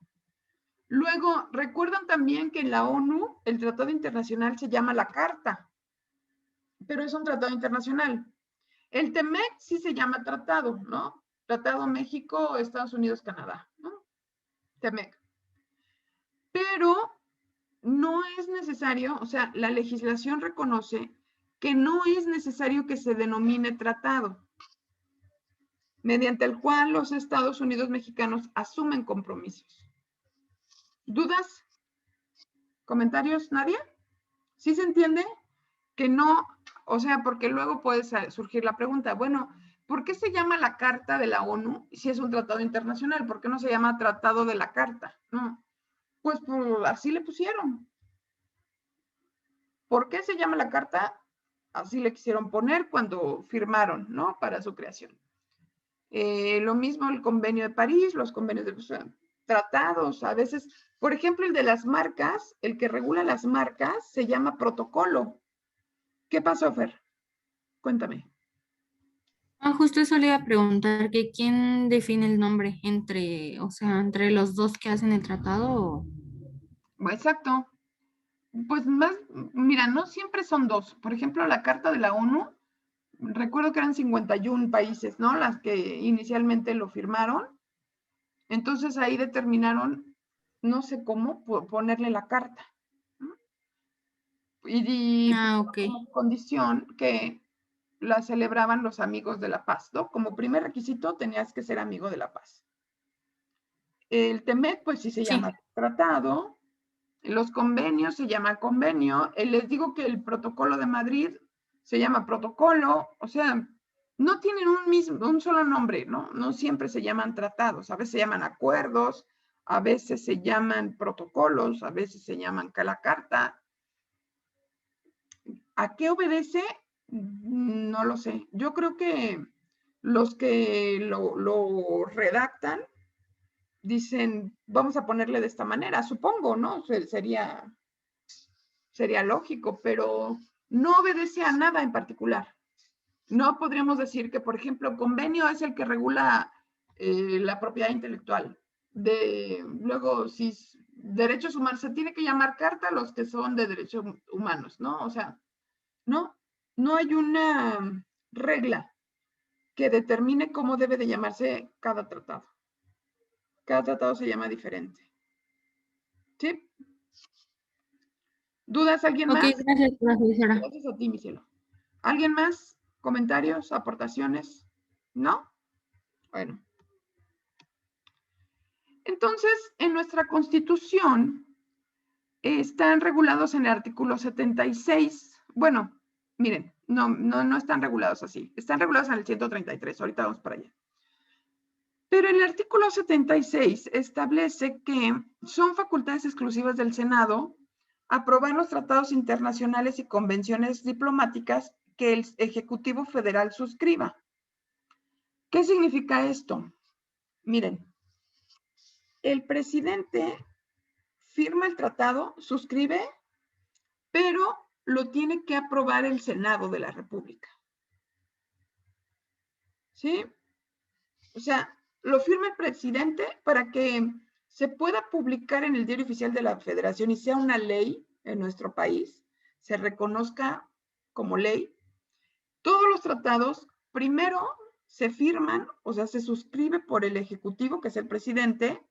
Luego, recuerdan también que en la ONU el tratado internacional se llama la Carta, pero es un tratado internacional. El TEMEC sí se llama tratado, ¿no? Tratado México, Estados Unidos, Canadá, ¿no? TEMEC. Pero no es necesario, o sea, la legislación reconoce que no es necesario que se denomine tratado, mediante el cual los Estados Unidos mexicanos asumen compromisos. ¿Dudas? ¿Comentarios? ¿Nadie? ¿Sí se entiende? Que no, o sea, porque luego puede surgir la pregunta, bueno, ¿por qué se llama la Carta de la ONU si es un tratado internacional? ¿Por qué no se llama Tratado de la Carta? No, pues así le pusieron. ¿Por qué se llama la Carta? Así le quisieron poner cuando firmaron, ¿no? Para su creación. Lo mismo el Convenio de París, los convenios de tratados, a veces, por ejemplo, el de las marcas, el que regula las marcas se llama protocolo. ¿Qué pasó, Fer? Cuéntame.
Justo eso le iba a preguntar, que quién define el nombre entre, o sea, entre los dos que hacen el tratado o...
Exacto. Pues más, mira, no siempre son dos. Por ejemplo, la Carta de la ONU, recuerdo que eran 51 países, ¿no? Las que inicialmente lo firmaron. Entonces ahí determinaron, no sé cómo, ponerle la carta. ¿No? Y
ok.
como condición que la celebraban los amigos de la paz, ¿no? Como primer requisito tenías que ser amigo de la paz. El TEMEC, pues sí se
Sí.
llama tratado. Los convenios se llaman convenio. Les digo que el protocolo de Madrid se llama protocolo. O sea, no tienen un solo nombre, ¿no? No siempre se llaman tratados. A veces se llaman acuerdos, a veces se llaman protocolos, a veces se llaman la carta. ¿A qué obedece? No lo sé. Yo creo que los que lo redactan dicen, vamos a ponerle de esta manera, supongo, ¿no? Sería lógico, pero no obedece a nada en particular. No podríamos decir que, por ejemplo, convenio es el que regula la propiedad intelectual. Luego, si derechos humanos, se tiene que llamar carta a los que son de derechos humanos, ¿no? O sea, no hay una regla que determine cómo debe de llamarse cada tratado. Cada tratado se llama diferente. ¿Sí? ¿Dudas? ¿Alguien más?
Ok, gracias, profesora.
Gracias a ti, mi cielo. ¿Alguien más? ¿Comentarios? ¿Aportaciones? ¿No? Bueno. Entonces, en nuestra Constitución están regulados en el artículo 76. Bueno, miren, no están regulados así. Están regulados en el 133. Ahorita vamos para allá. Pero el artículo 76 establece que son facultades exclusivas del Senado aprobar los tratados internacionales y convenciones diplomáticas que el Ejecutivo Federal suscriba. ¿Qué significa esto? Miren, el presidente firma el tratado, suscribe, pero lo tiene que aprobar el Senado de la República. ¿Sí? O sea, lo firma el presidente para que se pueda publicar en el Diario Oficial de la Federación y sea una ley en nuestro país, se reconozca como ley. Todos los tratados primero se firman, o sea, se suscribe por el Ejecutivo, que es el presidente,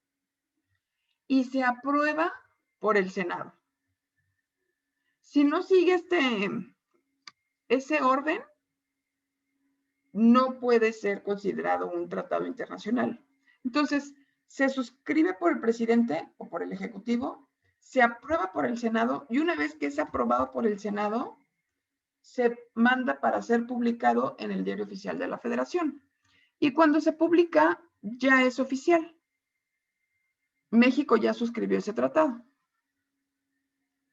y se aprueba por el Senado. Si no sigue ese orden, no puede ser considerado un tratado internacional. Entonces, se suscribe por el presidente o por el Ejecutivo, se aprueba por el Senado y una vez que es aprobado por el Senado, se manda para ser publicado en el Diario Oficial de la Federación. Y cuando se publica, ya es oficial. México ya suscribió ese tratado.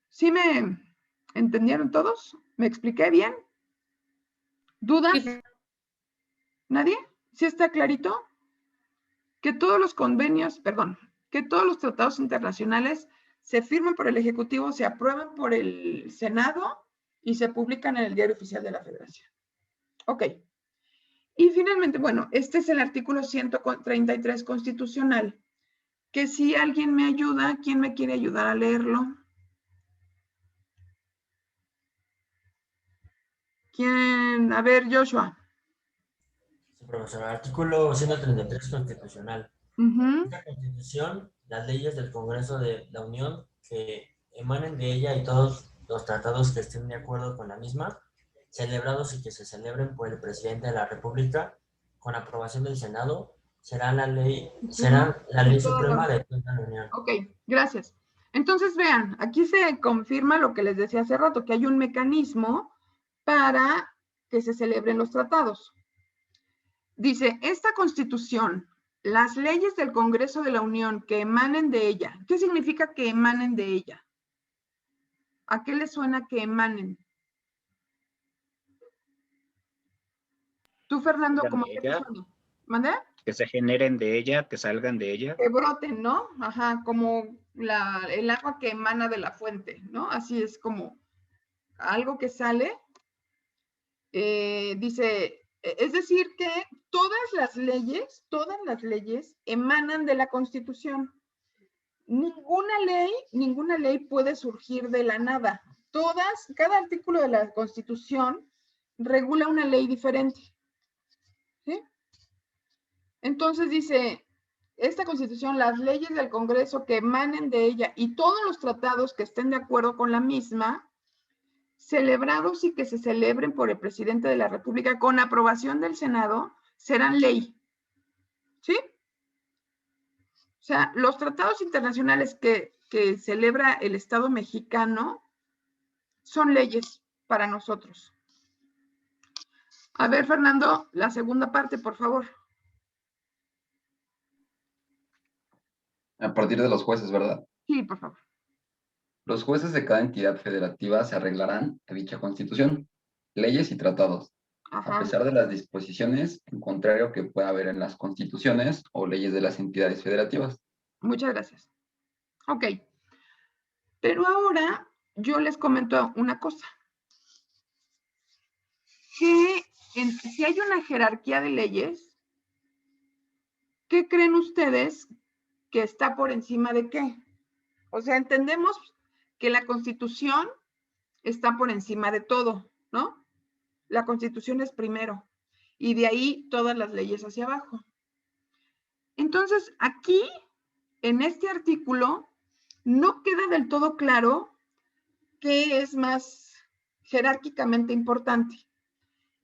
¿Sí me entendieron todos? ¿Me expliqué bien? ¿Dudas?
Sí.
¿Nadie? ¿Sí está clarito? Que todos los convenios, que todos los tratados internacionales se firman por el Ejecutivo, se aprueban por el Senado y se publican en el Diario Oficial de la Federación. Ok. Y finalmente, bueno, este es el artículo 133 constitucional, que si alguien me ayuda, ¿quién me quiere ayudar a leerlo? ¿Quién? A ver, Joshua.
Sí, profesora. Artículo 133 constitucional. Esta Constitución, las leyes del Congreso de la Unión que emanen de ella y todos los tratados que estén de acuerdo con la misma, celebrados y que se celebren por el presidente de la República, con aprobación del Senado, serán la ley suprema de toda la Unión.
Ok, gracias. Entonces, vean, aquí se confirma lo que les decía hace rato, que hay un mecanismo para que se celebren los tratados. Dice, esta Constitución, las leyes del Congreso de la Unión que emanen de ella. ¿Qué significa que emanen de ella? ¿A qué les suena que emanen? Tú, Fernando, ¿cómo que te suena? ¿Mande?
Que se generen de ella, que salgan de ella.
Que broten, ¿no? Ajá, como el agua que emana de la fuente, ¿no? Así es como algo que sale. Dice, es decir que todas las leyes emanan de la Constitución. Ninguna ley puede surgir de la nada. Cada artículo de la Constitución regula una ley diferente. ¿Sí? Entonces dice, esta Constitución, las leyes del Congreso que emanen de ella y todos los tratados que estén de acuerdo con la misma, celebrados y que se celebren por el presidente de la República con aprobación del Senado, serán ley. ¿Sí? O sea, los tratados internacionales que que celebra el Estado mexicano son leyes para nosotros. A ver, Fernando, la segunda parte, por favor.
A partir de los jueces, ¿verdad?
Sí, por favor.
Los jueces de cada entidad federativa se arreglarán a dicha constitución, leyes y tratados,
Ajá.
a pesar de las disposiciones en contrario que pueda haber en las constituciones o leyes de las entidades federativas.
Muchas gracias. Ok. Pero ahora yo les comento una cosa. Que si hay una jerarquía de leyes, ¿qué creen ustedes que está por encima de qué? O sea, entendemos que la Constitución está por encima de todo, ¿no? La Constitución es primero y de ahí todas las leyes hacia abajo. Entonces, aquí, en este artículo, no queda del todo claro qué es más jerárquicamente importante,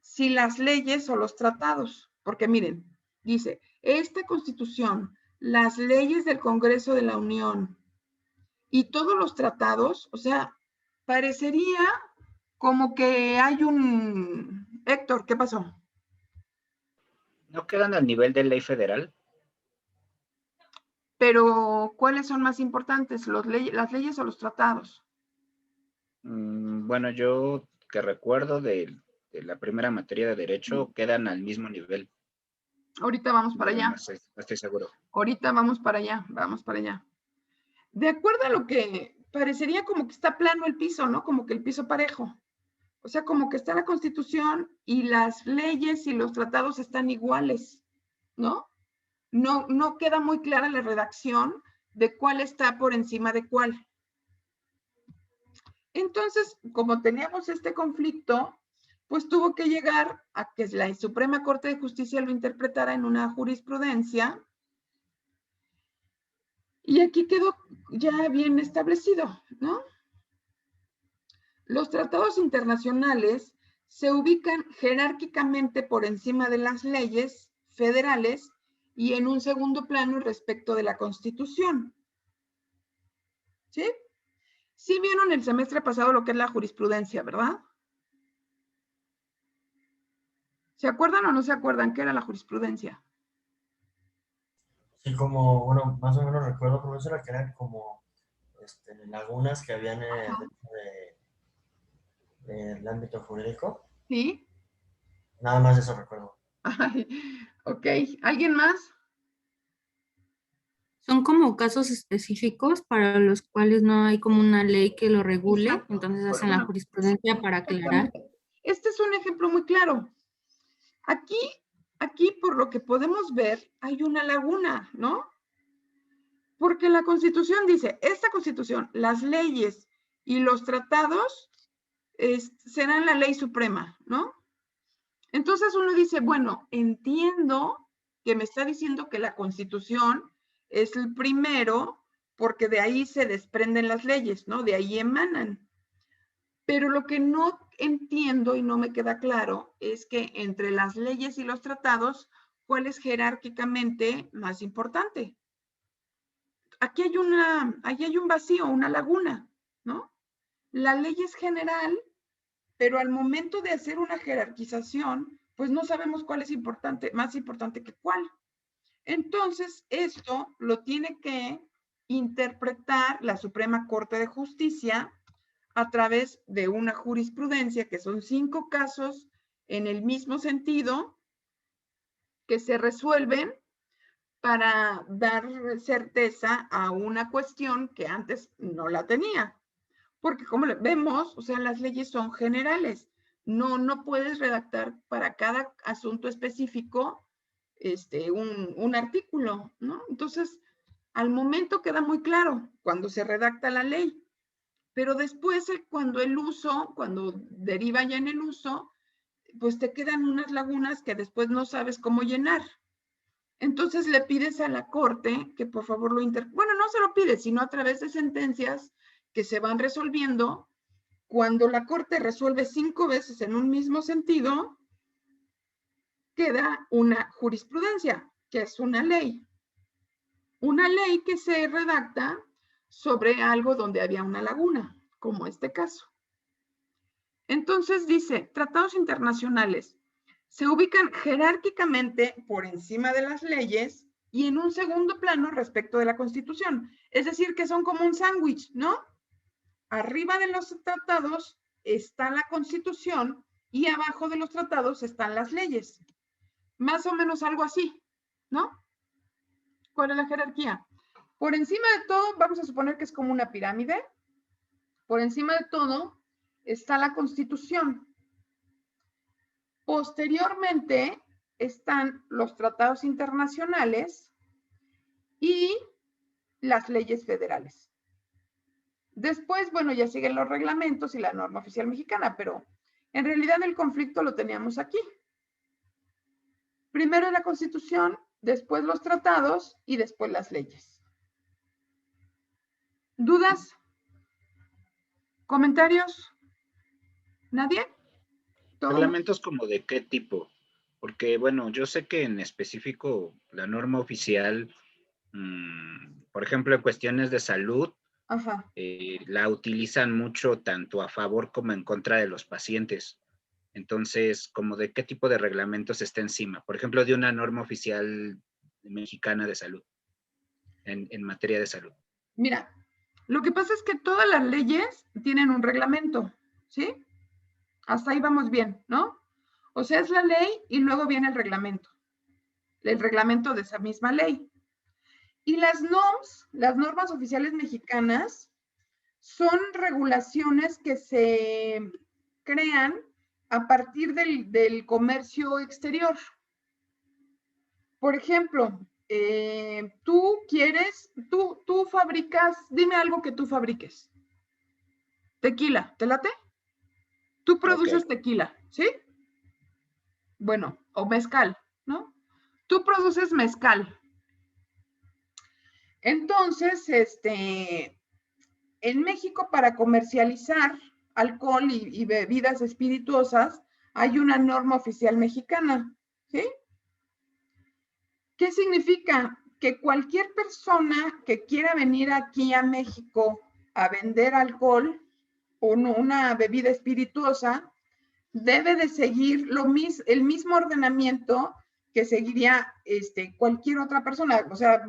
si las leyes o los tratados, porque miren, dice, esta Constitución, las leyes del Congreso de la Unión y todos los tratados, o sea, parecería como que hay un... Héctor, ¿qué pasó?
¿No quedan al nivel de ley federal?
Pero, ¿cuáles son más importantes, las leyes o los tratados?
Bueno, yo que recuerdo de la primera materia de Derecho, quedan al mismo nivel.
Ahorita vamos para allá.
No estoy seguro.
Ahorita vamos para allá, vamos para allá. De acuerdo a lo que parecería como que está plano el piso, ¿no? Como que el piso parejo. O sea, como que está la Constitución y las leyes y los tratados están iguales, ¿no? No queda muy clara la redacción de cuál está por encima de cuál. Entonces, como teníamos este conflicto, pues tuvo que llegar a que la Suprema Corte de Justicia lo interpretara en una jurisprudencia. Y aquí quedó ya bien establecido, ¿no? Los tratados internacionales se ubican jerárquicamente por encima de las leyes federales y en un segundo plano respecto de la Constitución. ¿Sí? Sí vieron el semestre pasado lo que es la jurisprudencia, ¿verdad? ¿Se acuerdan o no se acuerdan qué era la jurisprudencia?
Sí, como, bueno, más o menos recuerdo, profesora, que eran como lagunas que habían dentro del ámbito jurídico.
Sí.
Nada más de eso recuerdo.
Ay, ok. ¿Alguien más?
Son como casos específicos para los cuales no hay como una ley que lo regule,
Exacto.
entonces hacen la jurisprudencia para aclarar.
Este es un ejemplo muy claro. Aquí, por lo que podemos ver, hay una laguna, ¿no? Porque la Constitución dice, esta Constitución, las leyes y los tratados serán la ley suprema, ¿no? Entonces uno dice, bueno, entiendo que me está diciendo que la Constitución es el primero porque de ahí se desprenden las leyes, ¿no? De ahí emanan. Pero lo que no entiendo y no me queda claro es que entre las leyes y los tratados, ¿cuál es jerárquicamente más importante? Aquí hay un vacío, una laguna, ¿no? La ley es general, pero al momento de hacer una jerarquización, pues no sabemos cuál es más importante que cuál. Entonces, esto lo tiene que interpretar la Suprema Corte de Justicia a través de una jurisprudencia, que son 5 casos en el mismo sentido, que se resuelven para dar certeza a una cuestión que antes no la tenía. Porque como vemos, o sea, las leyes son generales. No puedes redactar para cada asunto específico un artículo, ¿no? Entonces, al momento queda muy claro cuando se redacta la ley. Pero después, cuando deriva ya en el uso, pues te quedan unas lagunas que después no sabes cómo llenar. Entonces le pides a la Corte que por favor bueno, no se lo pides, sino a través de sentencias que se van resolviendo. Cuando la Corte resuelve 5 veces en un mismo sentido, queda una jurisprudencia, que es una ley. Una ley que se redacta sobre algo donde había una laguna, como este caso. Entonces dice, tratados internacionales se ubican jerárquicamente por encima de las leyes y en un segundo plano respecto de la Constitución. Es decir, que son como un sándwich, ¿no? Arriba de los tratados está la Constitución y abajo de los tratados están las leyes. Más o menos algo así, ¿no? ¿Cuál es la jerarquía? Por encima de todo, vamos a suponer que es como una pirámide. Por encima de todo está la Constitución. Posteriormente están los tratados internacionales y las leyes federales. Después, bueno, ya siguen los reglamentos y la norma oficial mexicana, pero en realidad el conflicto lo teníamos aquí. Primero la Constitución, después los tratados y después las leyes. ¿Dudas? ¿Comentarios? ¿Nadie?
¿Reglamentos como de qué tipo? Porque, bueno, yo sé que en específico la norma oficial, por ejemplo, en cuestiones de salud,
Ajá.
La utilizan mucho tanto a favor como en contra de los pacientes. Entonces, ¿como de qué tipo de reglamentos está encima? Por ejemplo, de una norma oficial mexicana de salud, en materia de salud.
Mira, lo que pasa es que todas las leyes tienen un reglamento, ¿sí? Hasta ahí vamos bien, ¿no? O sea, es la ley y luego viene el reglamento de esa misma ley. Y las NOMS, las normas oficiales mexicanas, son regulaciones que se crean a partir del comercio exterior. Por ejemplo, tú fabricas, dime algo que tú fabriques. Tequila, ¿te late? Tú produces tequila, ¿sí? Bueno, o mezcal, ¿no? Tú produces mezcal. Entonces, en México, para comercializar alcohol y bebidas espirituosas, hay una norma oficial mexicana, ¿sí? ¿Qué significa? Que cualquier persona que quiera venir aquí a México a vender alcohol o una bebida espirituosa, debe de seguir el mismo ordenamiento que seguiría cualquier otra persona. O sea,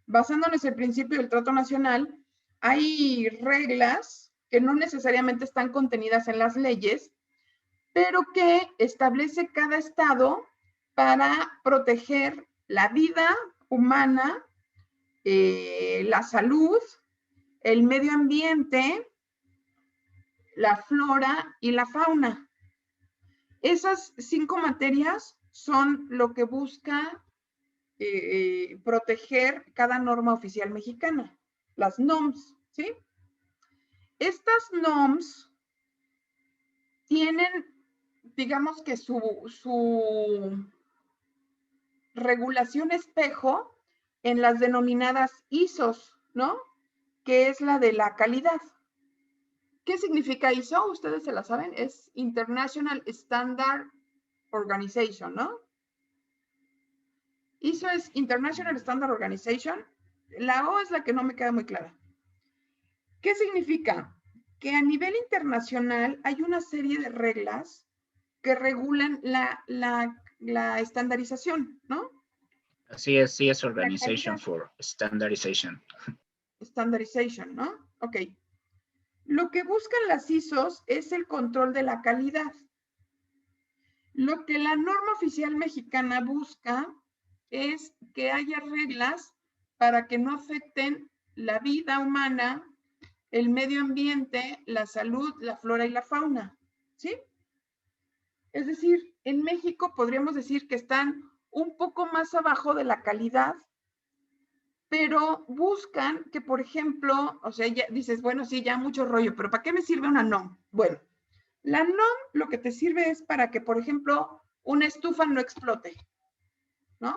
basándonos en el principio del trato nacional, hay reglas que no necesariamente están contenidas en las leyes, pero que establece cada estado para proteger la vida humana, la salud, el medio ambiente, la flora y la fauna. Esas 5 materias son lo que busca proteger cada norma oficial mexicana, las NOMS, ¿sí? Estas NOMS tienen, digamos que su regulación espejo en las denominadas ISOs, ¿no? Que es la de la calidad. ¿Qué significa ISO? Ustedes se la saben, es International Standard Organization, ¿no? ISO es International Standard Organization. La O es la que no me queda muy clara. ¿Qué significa? Que a nivel internacional hay una serie de reglas que regulan la estandarización, ¿no?
Así es, sí es Organization for Standardization.
Standardization, ¿no? Ok. Lo que buscan las ISOs es el control de la calidad. Lo que la norma oficial mexicana busca es que haya reglas para que no afecten la vida humana, el medio ambiente, la salud, la flora y la fauna, ¿sí? Es decir, en México podríamos decir que están un poco más abajo de la calidad, pero buscan que, por ejemplo, o sea, ya dices, bueno, sí, ya mucho rollo, pero ¿para qué me sirve una NOM? Bueno, la NOM lo que te sirve es para que, por ejemplo, una estufa no explote, ¿no?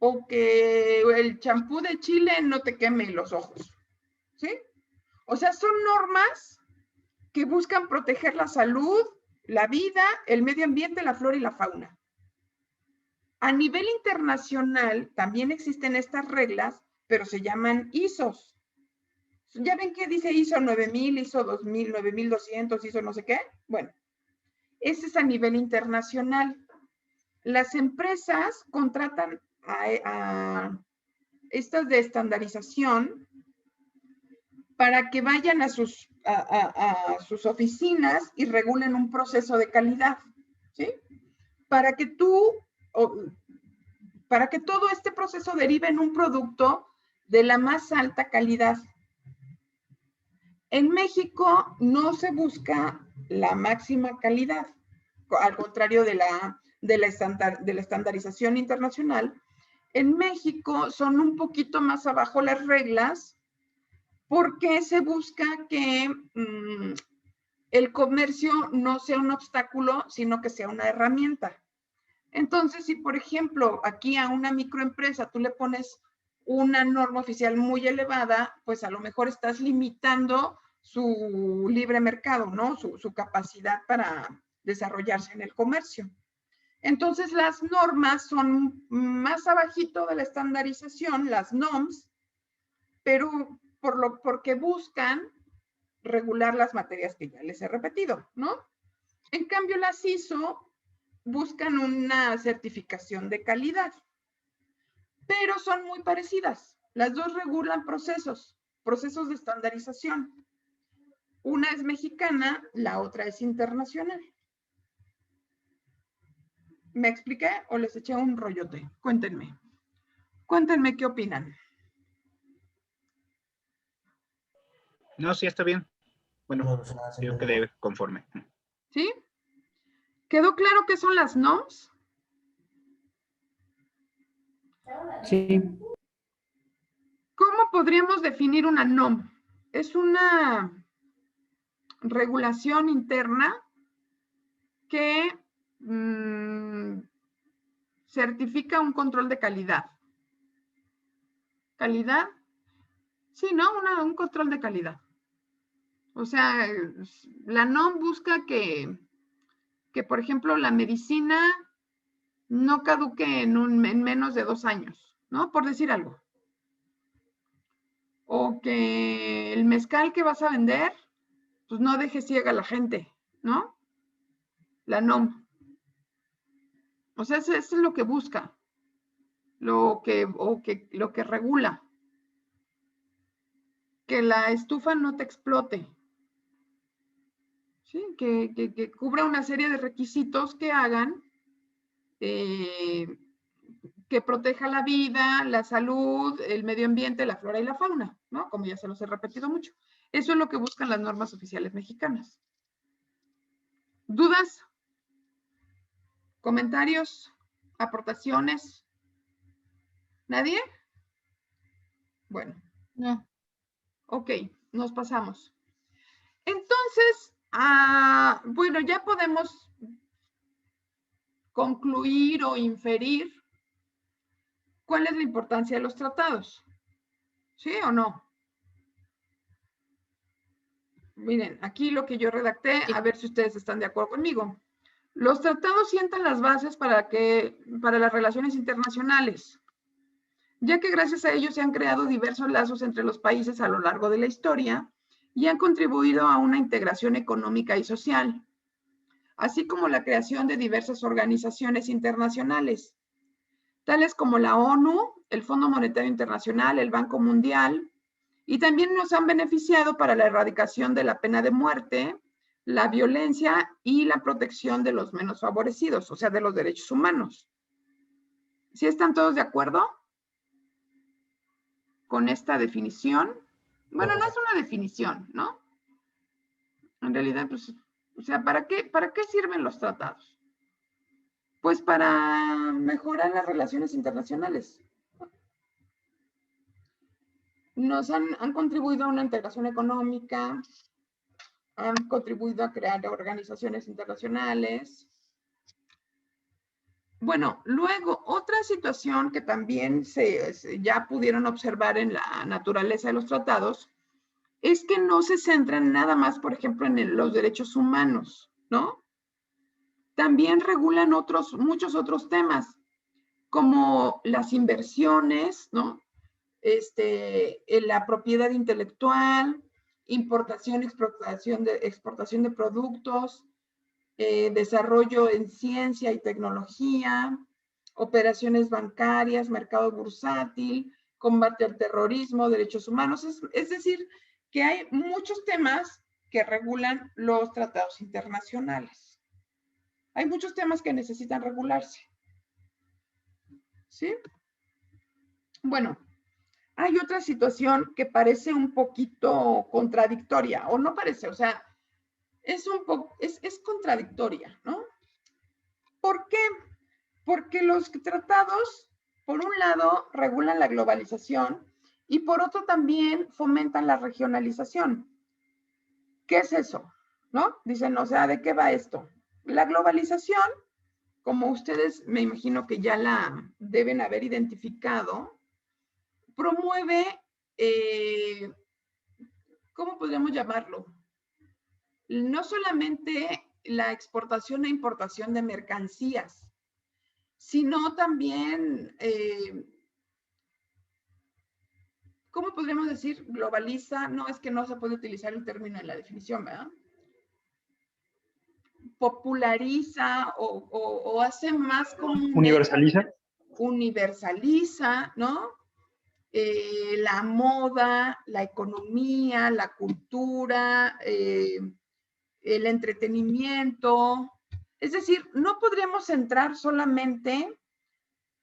O que el champú de Chile no te queme los ojos, ¿sí? O sea, son normas que buscan proteger la salud, la vida, el medio ambiente, la flora y la fauna. A nivel internacional también existen estas reglas, pero se llaman ISOs, Ya ven que dice ISO 9000, ISO 2000, 9200, ISO no sé qué. Bueno, ese es a nivel internacional. Las empresas contratan a estas de estandarización para que vayan a sus oficinas y regulen un proceso de calidad, ¿sí? Para que todo este proceso derive en un producto de la más alta calidad. En México no se busca la máxima calidad, al contrario de la estandarización internacional. En México son un poquito más abajo las reglas porque se busca que el comercio no sea un obstáculo, sino que sea una herramienta. Entonces, si por ejemplo aquí a una microempresa tú le pones una norma oficial muy elevada, pues a lo mejor estás limitando su libre mercado, ¿no? Su capacidad para desarrollarse en el comercio. Entonces, las normas son más abajito de la estandarización, las NOMS, pero porque buscan regular las materias que ya les he repetido, ¿no? En cambio, las ISO buscan una certificación de calidad, pero son muy parecidas. Las dos regulan procesos de estandarización. Una es mexicana, la otra es internacional. ¿Me expliqué o les eché un rollote? Cuéntenme. Cuéntenme qué opinan.
No, sí, está bien. Bueno, yo quedé conforme.
¿Sí? ¿Quedó claro qué son las NOMS?
Sí.
¿Cómo podríamos definir una NOM? Es una regulación interna que certifica un control de calidad. ¿Calidad? Sí, ¿no? Un control de calidad. O sea, la NOM busca que por ejemplo, la medicina no caduque en menos de 2 años, ¿no? Por decir algo. O que el mezcal que vas a vender, pues no deje ciega a la gente, ¿no? La NOM. O sea, eso es lo que busca, lo que regula. Que la estufa no te explote. ¿Sí? Que cubra una serie de requisitos que hagan que proteja la vida, la salud, el medio ambiente, la flora y la fauna, ¿no? Como ya se los he repetido mucho. Eso es lo que buscan las normas oficiales mexicanas. ¿Dudas? ¿Comentarios? ¿Aportaciones? ¿Nadie? Bueno.
No.
Ok, nos pasamos. Entonces, bueno, ya podemos concluir o inferir cuál es la importancia de los tratados. ¿Sí o no? Miren, aquí lo que yo redacté, a ver si ustedes están de acuerdo conmigo. Los tratados sientan las bases para las relaciones internacionales, ya que gracias a ellos se han creado diversos lazos entre los países a lo largo de la historia y han contribuido a una integración económica y social, así como la creación de diversas organizaciones internacionales, tales como la ONU, el Fondo Monetario Internacional, el Banco Mundial, y también nos han beneficiado para la erradicación de la pena de muerte, la violencia y la protección de los menos favorecidos, o sea, de los derechos humanos. ¿Sí están todos de acuerdo con esta definición? Bueno, no es una definición, ¿no? En realidad, pues, o sea, ¿para qué sirven los tratados? Pues para mejorar las relaciones internacionales. Nos han contribuido a una integración económica, han contribuido a crear organizaciones internacionales. Bueno, luego, otra situación que también ya pudieron observar en la naturaleza de los tratados es que no se centran nada más, por ejemplo, en los derechos humanos, ¿no? También regulan muchos otros temas, como las inversiones, ¿no? la propiedad intelectual, importación, exportación de productos, desarrollo en ciencia y tecnología, operaciones bancarias, mercado bursátil, combate al terrorismo, derechos humanos. Es decir, que hay muchos temas que regulan los tratados internacionales. Hay muchos temas que necesitan regularse. ¿Sí? Bueno, hay otra situación que parece un poquito contradictoria, o no parece, o sea, es contradictoria, ¿no? ¿Por qué? Porque los tratados, por un lado, regulan la globalización y por otro también fomentan la regionalización. ¿Qué es eso? ¿No? Dicen, o sea, ¿de qué va esto? La globalización, como ustedes me imagino que ya la deben haber identificado, promueve, ¿cómo podríamos llamarlo? No solamente la exportación e importación de mercancías, sino también, ¿cómo podríamos decir? Globaliza, no, es que no se puede utilizar el término en la definición, ¿verdad? Populariza o hace más común.
Universaliza.
Universaliza, ¿no? La moda, la economía, la cultura, el entretenimiento. Es decir, no podríamos centrar solamente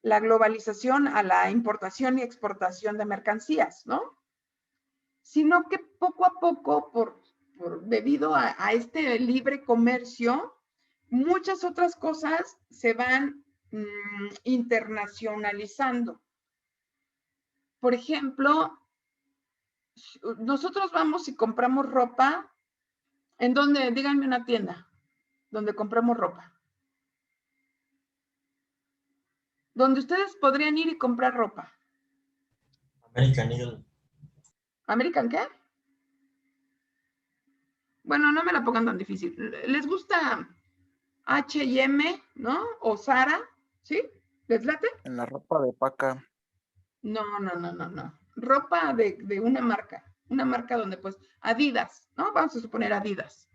la globalización a la importación y exportación de mercancías, ¿no? Sino que poco a poco, debido a este libre comercio, muchas otras cosas se van internacionalizando. Por ejemplo, nosotros vamos y compramos ropa. ¿En dónde? Díganme una tienda donde compramos ropa. Donde ustedes podrían ir y comprar ropa.
American Eagle.
¿American qué? Bueno, no me la pongan tan difícil. ¿Les gusta H&M, no? ¿O Zara? ¿Sí? ¿Les late?
En la ropa de paca.
No. Ropa de una marca donde pues Adidas, ¿no? Vamos a suponer Adidas.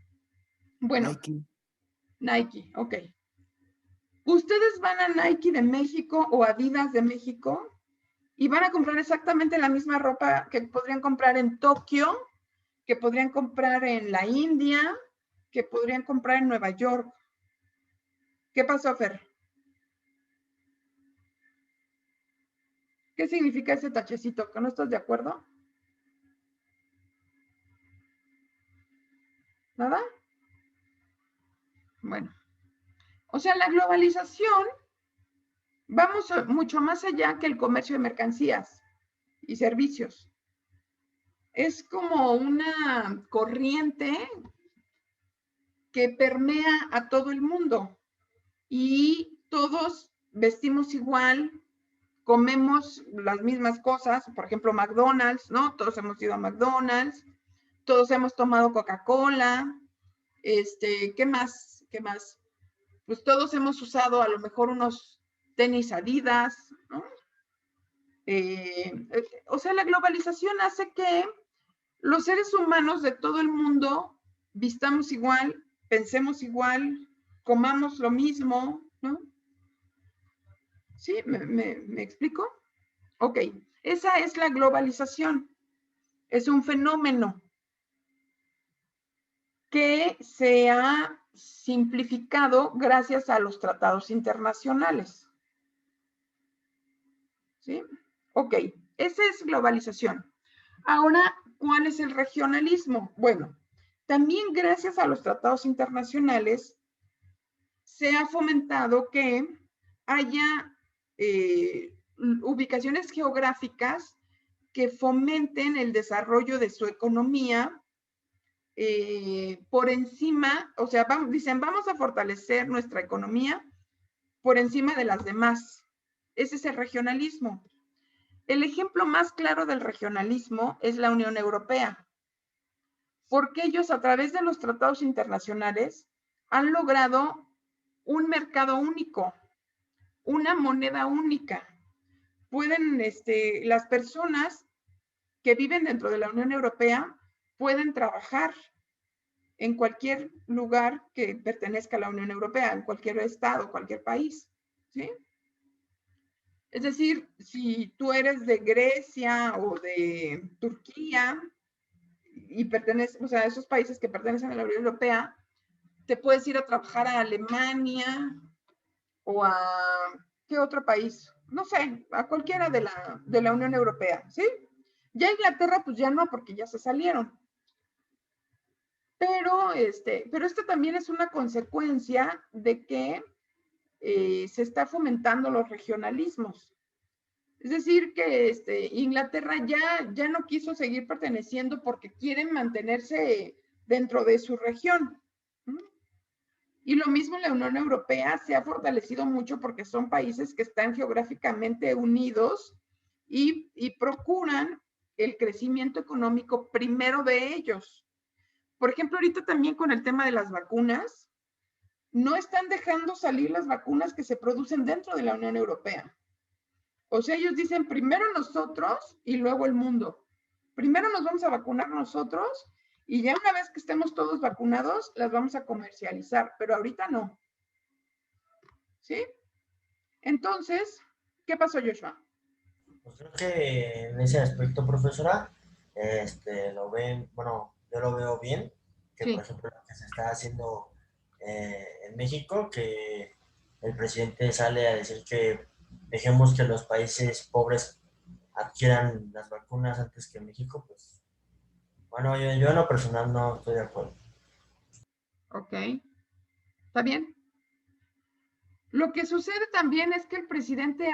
Bueno. Nike, ok. Ustedes van a Nike de México o Adidas de México y van a comprar exactamente la misma ropa que podrían comprar en Tokio, que podrían comprar en la India, que podrían comprar en Nueva York. ¿Qué pasó, Fer? ¿Qué significa ese tachecito? ¿Que no estás de acuerdo? ¿Nada? Bueno. O sea, la globalización, vamos mucho más allá que el comercio de mercancías y servicios. Es como una corriente que permea a todo el mundo y todos vestimos igual, comemos las mismas cosas, por ejemplo, McDonald's, ¿no? Todos hemos ido a McDonald's, todos hemos tomado Coca-Cola, ¿qué más? ¿Qué más? Pues todos hemos usado a lo mejor unos tenis Adidas, ¿no? O sea, la globalización hace que los seres humanos de todo el mundo vistamos igual, pensemos igual, comamos lo mismo, ¿no? ¿Sí? ¿Me explico? Ok, esa es la globalización. Es un fenómeno que se ha simplificado gracias a los tratados internacionales. ¿Sí? Ok, esa es globalización. Ahora, ¿cuál es el regionalismo? Bueno, también gracias a los tratados internacionales se ha fomentado que haya ubicaciones geográficas que fomenten el desarrollo de su economía por encima, o sea, dicen, vamos a fortalecer nuestra economía por encima de las demás. Ese es el regionalismo. El ejemplo más claro del regionalismo es la Unión Europea, porque ellos a través de los tratados internacionales han logrado un mercado único, una moneda única, las personas que viven dentro de la Unión Europea pueden trabajar en cualquier lugar que pertenezca a la Unión Europea, en cualquier estado, cualquier país, ¿sí? Es decir, si tú eres de Grecia o de Turquía y perteneces, o sea, a esos países que pertenecen a la Unión Europea, te puedes ir a trabajar a Alemania o a, ¿qué otro país? No sé, a cualquiera de la Unión Europea, ¿sí? Ya Inglaterra, pues ya no, porque ya se salieron. Pero esto también es una consecuencia de que se está fomentando los regionalismos. Es decir, que Inglaterra ya no quiso seguir perteneciendo porque quieren mantenerse dentro de su región. Y lo mismo la Unión Europea se ha fortalecido mucho porque son países que están geográficamente unidos y procuran el crecimiento económico primero de ellos. Por ejemplo, ahorita también con el tema de las vacunas, no están dejando salir las vacunas que se producen dentro de la Unión Europea. O sea, ellos dicen primero nosotros y luego el mundo. Primero nos vamos a vacunar nosotros y ya una vez que estemos todos vacunados, las vamos a comercializar, pero ahorita no. ¿Sí? Entonces, ¿qué pasó, Joshua?
Pues creo que en ese aspecto, profesora, lo ven, bueno, yo lo veo bien, que
Sí.
por ejemplo lo que se está haciendo en México, que el presidente sale a decir que dejemos que los países pobres adquieran las vacunas antes que México, pues, bueno, yo en lo personal no estoy de acuerdo.
Ok. ¿Está bien? Lo que sucede también es que el presidente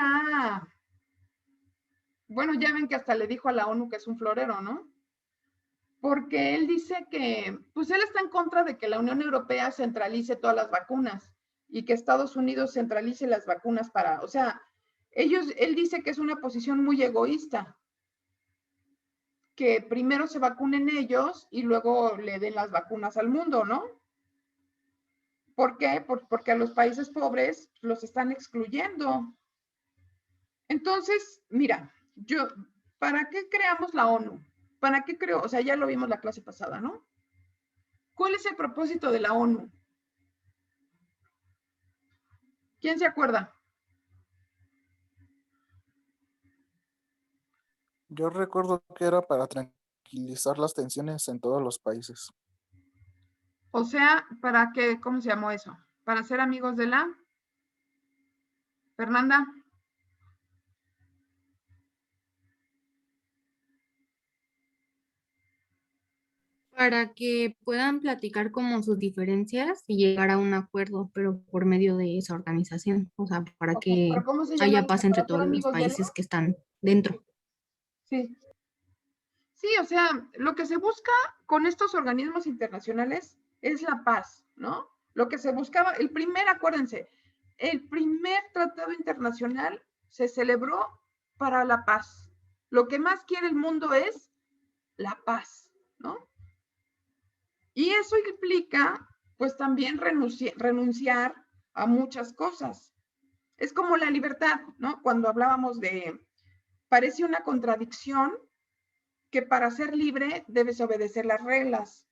bueno, ya ven que hasta le dijo a la ONU que es un florero, ¿no? Porque él dice que, pues él está en contra de que la Unión Europea centralice todas las vacunas y que Estados Unidos centralice las vacunas o sea, él dice que es una posición muy egoísta, que primero se vacunen ellos y luego le den las vacunas al mundo, ¿no? ¿Por qué? Porque a los países pobres los están excluyendo. Entonces, mira, ¿para qué creamos la ONU? ¿Para qué creo? O sea, ya lo vimos la clase pasada, ¿no? ¿Cuál es el propósito de la ONU? ¿Quién se acuerda?
Yo recuerdo que era para tranquilizar las tensiones en todos los países.
O sea, ¿para qué? ¿Cómo se llamó eso? ¿Para ser amigos de la? Fernanda.
Para que puedan platicar como sus diferencias y llegar a un acuerdo, pero por medio de esa organización, o sea, para
Ok,
que
¿pero cómo se llama
haya
eso?
paz entre
¿Para ser
todos los
amigos de la?
países que están dentro.
Sí. Sí, o sea, lo que se busca con estos organismos internacionales es la paz, ¿no? Lo que se buscaba, acuérdense, el primer tratado internacional se celebró para la paz. Lo que más quiere el mundo es la paz, ¿no? Y eso implica, pues también renunciar a muchas cosas. Es como la libertad, ¿no? Cuando hablábamos parece una contradicción que para ser libre debes obedecer las reglas,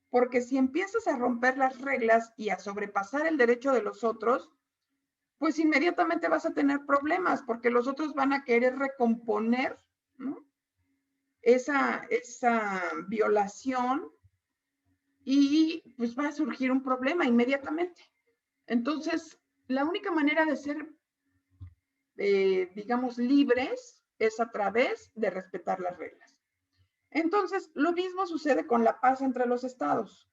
porque si empiezas a romper las reglas y a sobrepasar el derecho de los otros, pues inmediatamente vas a tener problemas, porque los otros van a querer recomponer, ¿no? esa violación y pues va a surgir un problema inmediatamente. Entonces, la única manera de ser, digamos, libres es a través de respetar las reglas. Entonces, lo mismo sucede con la paz entre los estados.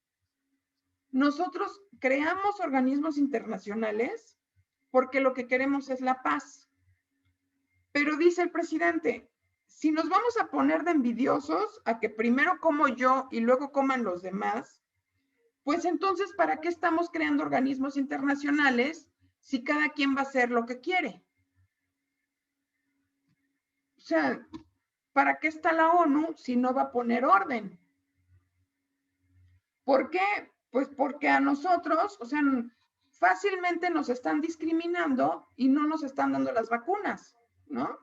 Nosotros creamos organismos internacionales porque lo que queremos es la paz. Pero dice el presidente, si nos vamos a poner de envidiosos a que primero como yo y luego coman los demás, pues entonces, ¿para qué estamos creando organismos internacionales si cada quien va a hacer lo que quiere? O sea, ¿para qué está la ONU si no va a poner orden? ¿Por qué? Pues porque a nosotros, o sea, fácilmente nos están discriminando y no nos están dando las vacunas, ¿no?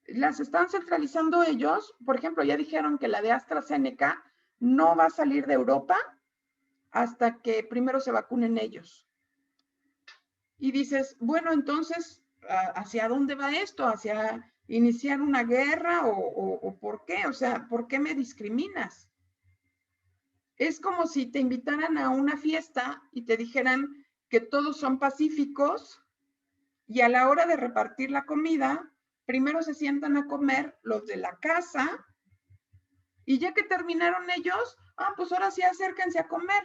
las están centralizando ellos. Por ejemplo, ya dijeron que la de AstraZeneca no va a salir de Europa hasta que primero se vacunen ellos. Y dices, bueno, entonces, ¿hacia dónde va esto? ¿Hacia iniciar una guerra o por qué? O sea, ¿por qué me discriminas? Es como si te invitaran a una fiesta y te dijeran que todos son pacíficos y a la hora de repartir la comida, primero se sientan a comer los de la casa y ya que terminaron ellos, pues ahora sí acérquense a comer.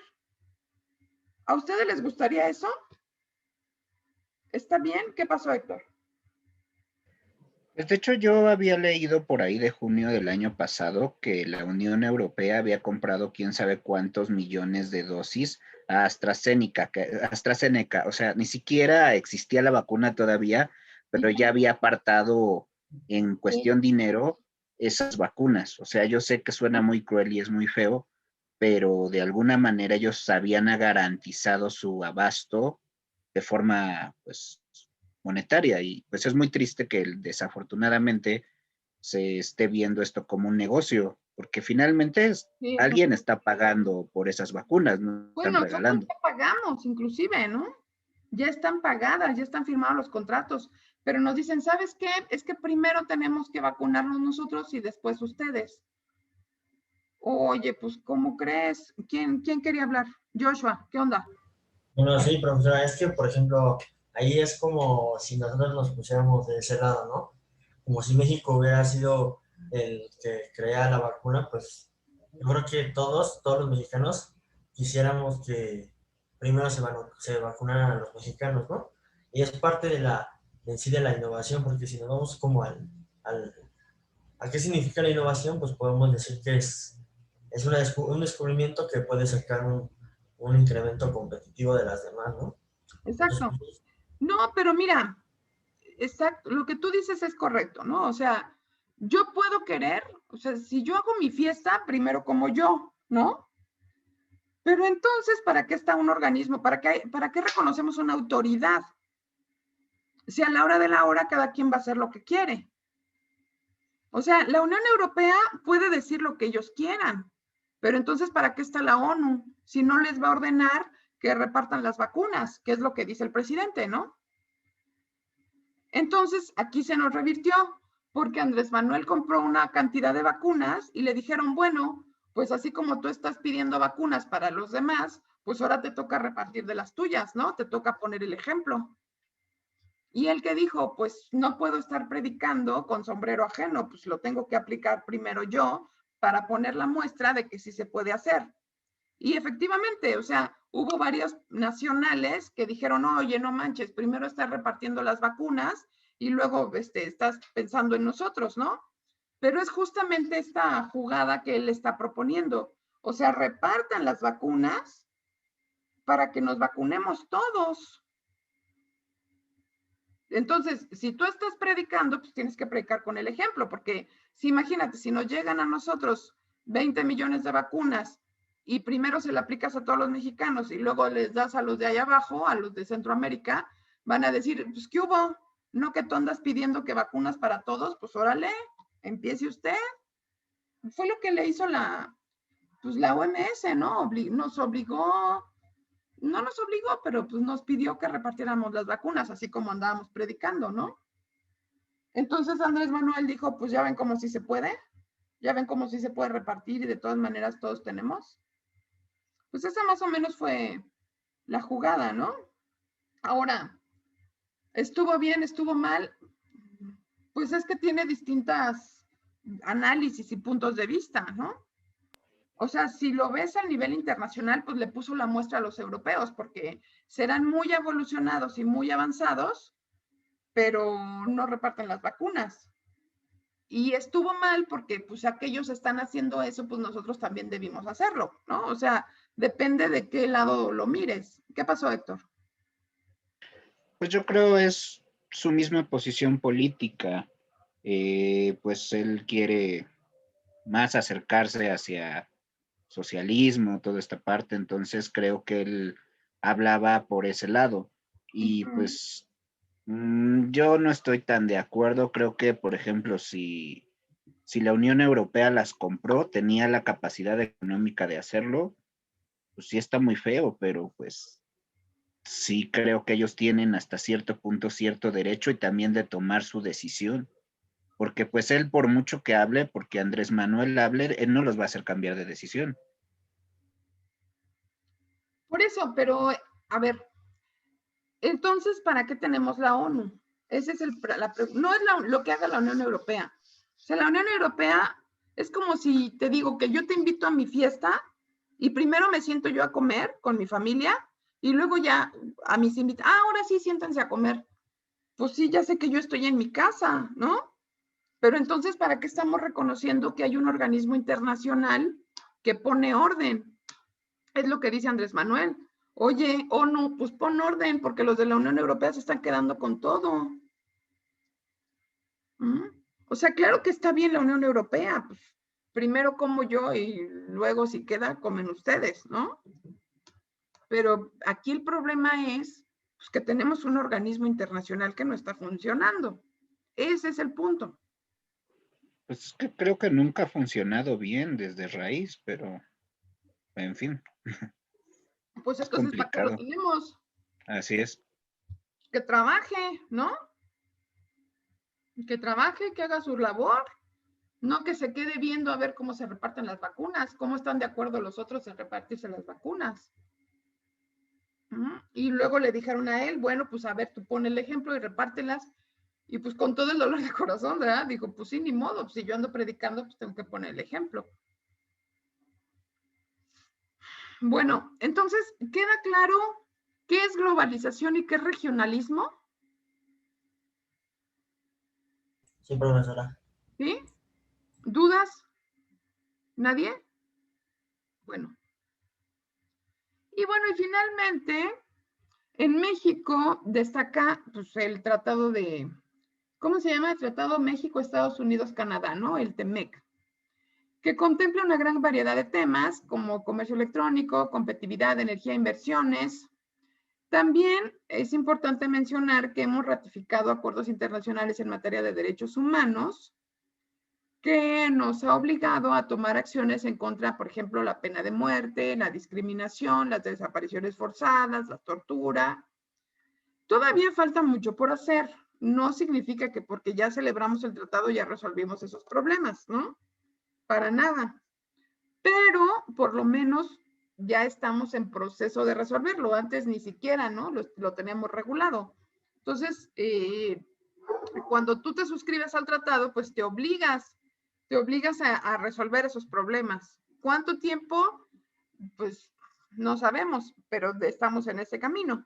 ¿A ustedes les gustaría eso? ¿Está bien? ¿Qué pasó, Héctor?
Pues de hecho, yo había leído por ahí de junio del año pasado que la Unión Europea había comprado quién sabe cuántos millones de dosis a AstraZeneca, o sea, ni siquiera existía la vacuna todavía, pero ya había apartado en cuestión dinero esas vacunas. O sea, yo sé que suena muy cruel y es muy feo, pero de alguna manera ellos habían garantizado su abasto de forma, pues, monetaria, y pues es muy triste que desafortunadamente se esté viendo esto como un negocio, porque finalmente alguien está pagando por esas vacunas, no están
Bueno, nosotros
regalando.
ya pagamos inclusive, ¿no? Ya están pagadas, ya están firmados los contratos, pero nos dicen, ¿sabes qué? Es que primero tenemos que vacunarnos nosotros y después ustedes. Oye, pues, ¿cómo crees? ¿Quién quería hablar? Joshua, ¿qué onda?
Bueno, sí, profesora, es que, por ejemplo, ahí es como si nosotros nos pusiéramos de ese lado, ¿no? Como si México hubiera sido el que crea la vacuna, pues yo creo que todos los mexicanos quisiéramos que primero se vacunaran a los mexicanos, ¿no? Y es parte en sí de la innovación, porque si nos vamos como ¿a qué significa la innovación? Pues podemos decir que es un descubrimiento que puede sacar un incremento competitivo de las demás, ¿no? Entonces,
Exacto. No, pero mira, exacto, lo que tú dices es correcto, ¿no? O sea, yo puedo querer, o sea, si yo hago mi fiesta, primero como yo, ¿no? Pero entonces, ¿para qué está un organismo? ¿Para qué reconocemos una autoridad? Si a la hora de la hora cada quien va a hacer lo que quiere. O sea, la Unión Europea puede decir lo que ellos quieran, pero entonces, ¿para qué está la ONU? Si no les va a ordenar que repartan las vacunas, que es lo que dice el presidente, ¿no? Entonces, aquí se nos revirtió, porque Andrés Manuel compró una cantidad de vacunas y le dijeron, bueno, pues así como tú estás pidiendo vacunas para los demás, pues ahora te toca repartir de las tuyas, ¿no? Te toca poner el ejemplo. Y el que dijo, pues no puedo estar predicando con sombrero ajeno, pues lo tengo que aplicar primero yo para poner la muestra de que sí se puede hacer. Y efectivamente, o sea, hubo varios nacionales que dijeron, oye, no manches, primero estás repartiendo las vacunas y luego estás pensando en nosotros, ¿no? Pero es justamente esta jugada que él está proponiendo. O sea, repartan las vacunas para que nos vacunemos todos. Entonces, si tú estás predicando, pues tienes que predicar con el ejemplo, porque si imagínate, si nos llegan a nosotros 20 millones de vacunas y primero se le aplicas a todos los mexicanos y luego les das a los de allá abajo, a los de Centroamérica, van a decir, pues, ¿qué hubo? ¿No que tú andas pidiendo que vacunas para todos? Pues órale, empiece usted. Fue lo que le hizo pues la OMS, ¿no? Nos obligó, no nos obligó, pero pues nos pidió que repartiéramos las vacunas, así como andábamos predicando, ¿no? Entonces Andrés Manuel dijo, pues ya ven cómo sí se puede, ya ven cómo sí se puede repartir y de todas maneras todos tenemos. Pues esa más o menos fue la jugada, ¿no? Ahora, ¿estuvo bien, estuvo mal? Pues es que tiene distintas análisis y puntos de vista, ¿no? O sea, si lo ves a nivel internacional, pues le puso la muestra a los europeos, porque serán muy evolucionados y muy avanzados, pero no reparten las vacunas. Y estuvo mal porque pues aquellos están haciendo eso, pues nosotros también debimos hacerlo, ¿no? O sea, depende de qué lado lo mires. ¿Qué pasó, Héctor?
Pues yo creo es su misma posición política. Pues él quiere más acercarse hacia socialismo, toda esta parte, entonces creo que él hablaba por ese lado. Y pues Yo no estoy tan de acuerdo. Creo que, por ejemplo, si la Unión Europea las compró, tenía la capacidad económica de hacerlo, pues sí está muy feo, pero pues sí creo que ellos tienen hasta cierto punto cierto derecho y también de tomar su decisión. Porque pues él, por mucho que hable, porque Andrés Manuel hable, él no los va a hacer cambiar de decisión.
Por eso, pero a ver, entonces, ¿para qué tenemos la ONU? Ese es no es lo que haga la Unión Europea. O sea, la Unión Europea es como si te digo que yo te invito a mi fiesta y primero me siento yo a comer con mi familia y luego ya a mis invitados, ahora sí, siéntense a comer. Pues sí, ya sé que yo estoy en mi casa, ¿no? Pero entonces, ¿para qué estamos reconociendo que hay un organismo internacional que pone orden? Es lo que dice Andrés Manuel. Oye, ONU, pues pon orden, porque los de la Unión Europea se están quedando con todo. O sea, claro que está bien la Unión Europea, pues primero como yo y luego si queda, comen ustedes, ¿no? Pero aquí el problema es pues, que tenemos un organismo internacional que no está funcionando. Ese es el punto.
Pues es que creo que nunca ha funcionado bien desde raíz, pero en fin.
Pues entonces, ¿para qué lo tenemos?
Así es.
Que trabaje, ¿no? Que trabaje, que haga su labor, no que se quede viendo a ver cómo se reparten las vacunas, cómo están de acuerdo los otros en repartirse las vacunas. Y luego le dijeron a él, bueno, pues a ver, tú pon el ejemplo y repártelas. Y pues con todo el dolor de corazón, ¿verdad? Dijo, pues sí, ni modo, pues si yo ando predicando, pues tengo que poner el ejemplo. Bueno, entonces, ¿queda claro qué es globalización y qué es regionalismo?
Sí, profesora.
¿Sí? ¿Dudas? ¿Nadie? Bueno. Y bueno, y finalmente, en México destaca pues, el tratado de, ¿cómo se llama? El Tratado México, Estados Unidos, Canadá, ¿no? El TEMEC, que contempla una gran variedad de temas como comercio electrónico, competitividad, energía, inversiones. También es importante mencionar que hemos ratificado acuerdos internacionales en materia de derechos humanos que nos ha obligado a tomar acciones en contra, por ejemplo, la pena de muerte, la discriminación, las desapariciones forzadas, la tortura. Todavía falta mucho por hacer. No significa que porque ya celebramos el tratado ya resolvimos esos problemas, ¿no? Para nada. Pero por lo menos ya estamos en proceso de resolverlo. Antes ni siquiera, ¿no? Lo teníamos regulado. Entonces, cuando tú te suscribes al tratado, pues te obligas a resolver esos problemas. ¿Cuánto tiempo? Pues no sabemos, pero estamos en ese camino.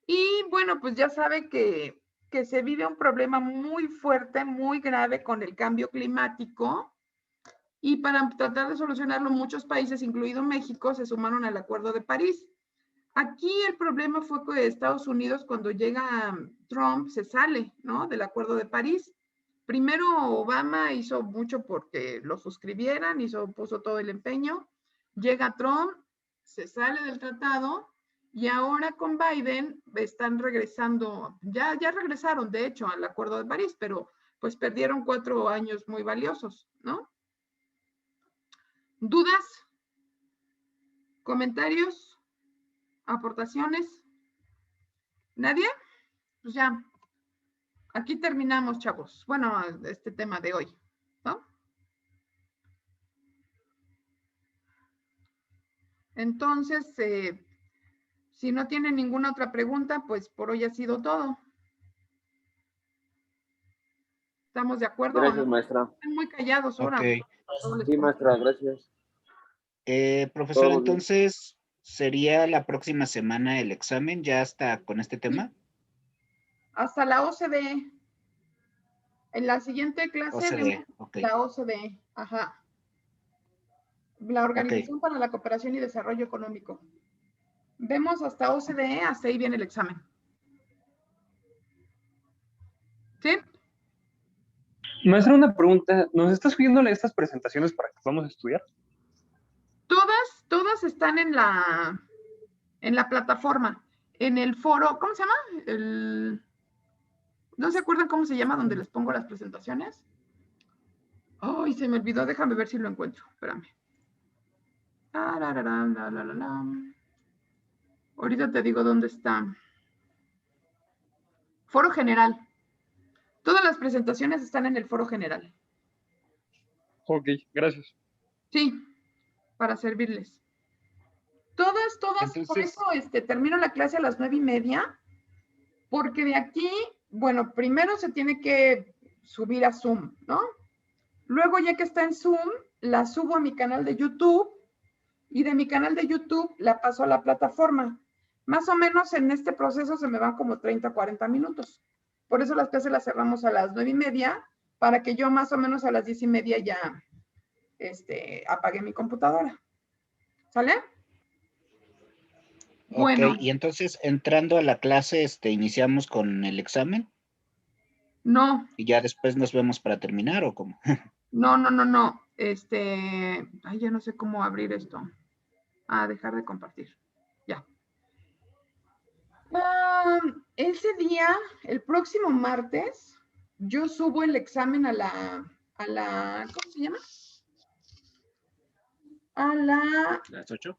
Y bueno, pues ya sabe que se vive un problema muy fuerte, muy grave con el cambio climático. Y para tratar de solucionarlo, muchos países, incluido México, se sumaron al Acuerdo de París. Aquí el problema fue que Estados Unidos, cuando llega Trump, se sale, ¿no? Del Acuerdo de París. Primero Obama hizo mucho porque lo suscribieran, puso todo el empeño. Llega Trump, se sale del tratado y ahora con Biden están regresando, ya regresaron de hecho al Acuerdo de París, pero pues perdieron 4 años muy valiosos, ¿no? ¿Dudas? ¿Comentarios? ¿Aportaciones? ¿Nadie? Pues ya. Aquí terminamos, chavos. Bueno, este tema de hoy, ¿no? Entonces, si no tienen ninguna otra pregunta, pues por hoy ha sido todo. ¿Estamos de acuerdo?
Gracias, maestra.
Están muy callados ahora.
Ok.
Sí, maestra, gracias.
Profesor, entonces, ¿sería la próxima semana el examen ya hasta con este tema?
Hasta la OCDE. En la siguiente clase
OCDE, okay.
La OCDE, ajá. La Organización para la Cooperación y Desarrollo Económico. Vemos hasta OCDE, hasta ahí viene el examen. ¿Sí?
Maestra, una pregunta. ¿Nos estás subiendo estas presentaciones para que podamos estudiar?
Todas están en la plataforma. en el foro, ¿cómo se llama? ¿No se acuerdan cómo se llama donde les pongo las presentaciones? Ay, se me olvidó, déjame ver si lo encuentro, espérame. Ahorita te digo dónde está. Foro general. Todas las presentaciones están en el foro general.
Ok, gracias.
Sí, para servirles. Todas,
Entonces,
por eso termino la clase a las 9:30, porque de aquí, bueno, primero se tiene que subir a Zoom, ¿no? Luego, ya que está en Zoom, la subo a mi canal de YouTube y de mi canal de YouTube la paso a la plataforma. Más o menos en este proceso se me van como 30, 40 minutos. Por eso las clases las cerramos a las 9:30, para que yo más o menos a las 10:30 ya apague mi computadora. ¿Sale? Bueno.
Ok, y entonces entrando a la clase, iniciamos con el examen.
No.
Y ya después nos vemos para terminar, ¿o cómo?
No. Ay, ya no sé cómo abrir esto. Dejar de compartir. Ya. Ese día, el próximo martes, yo subo el examen a la, ¿cómo se llama? A las
8.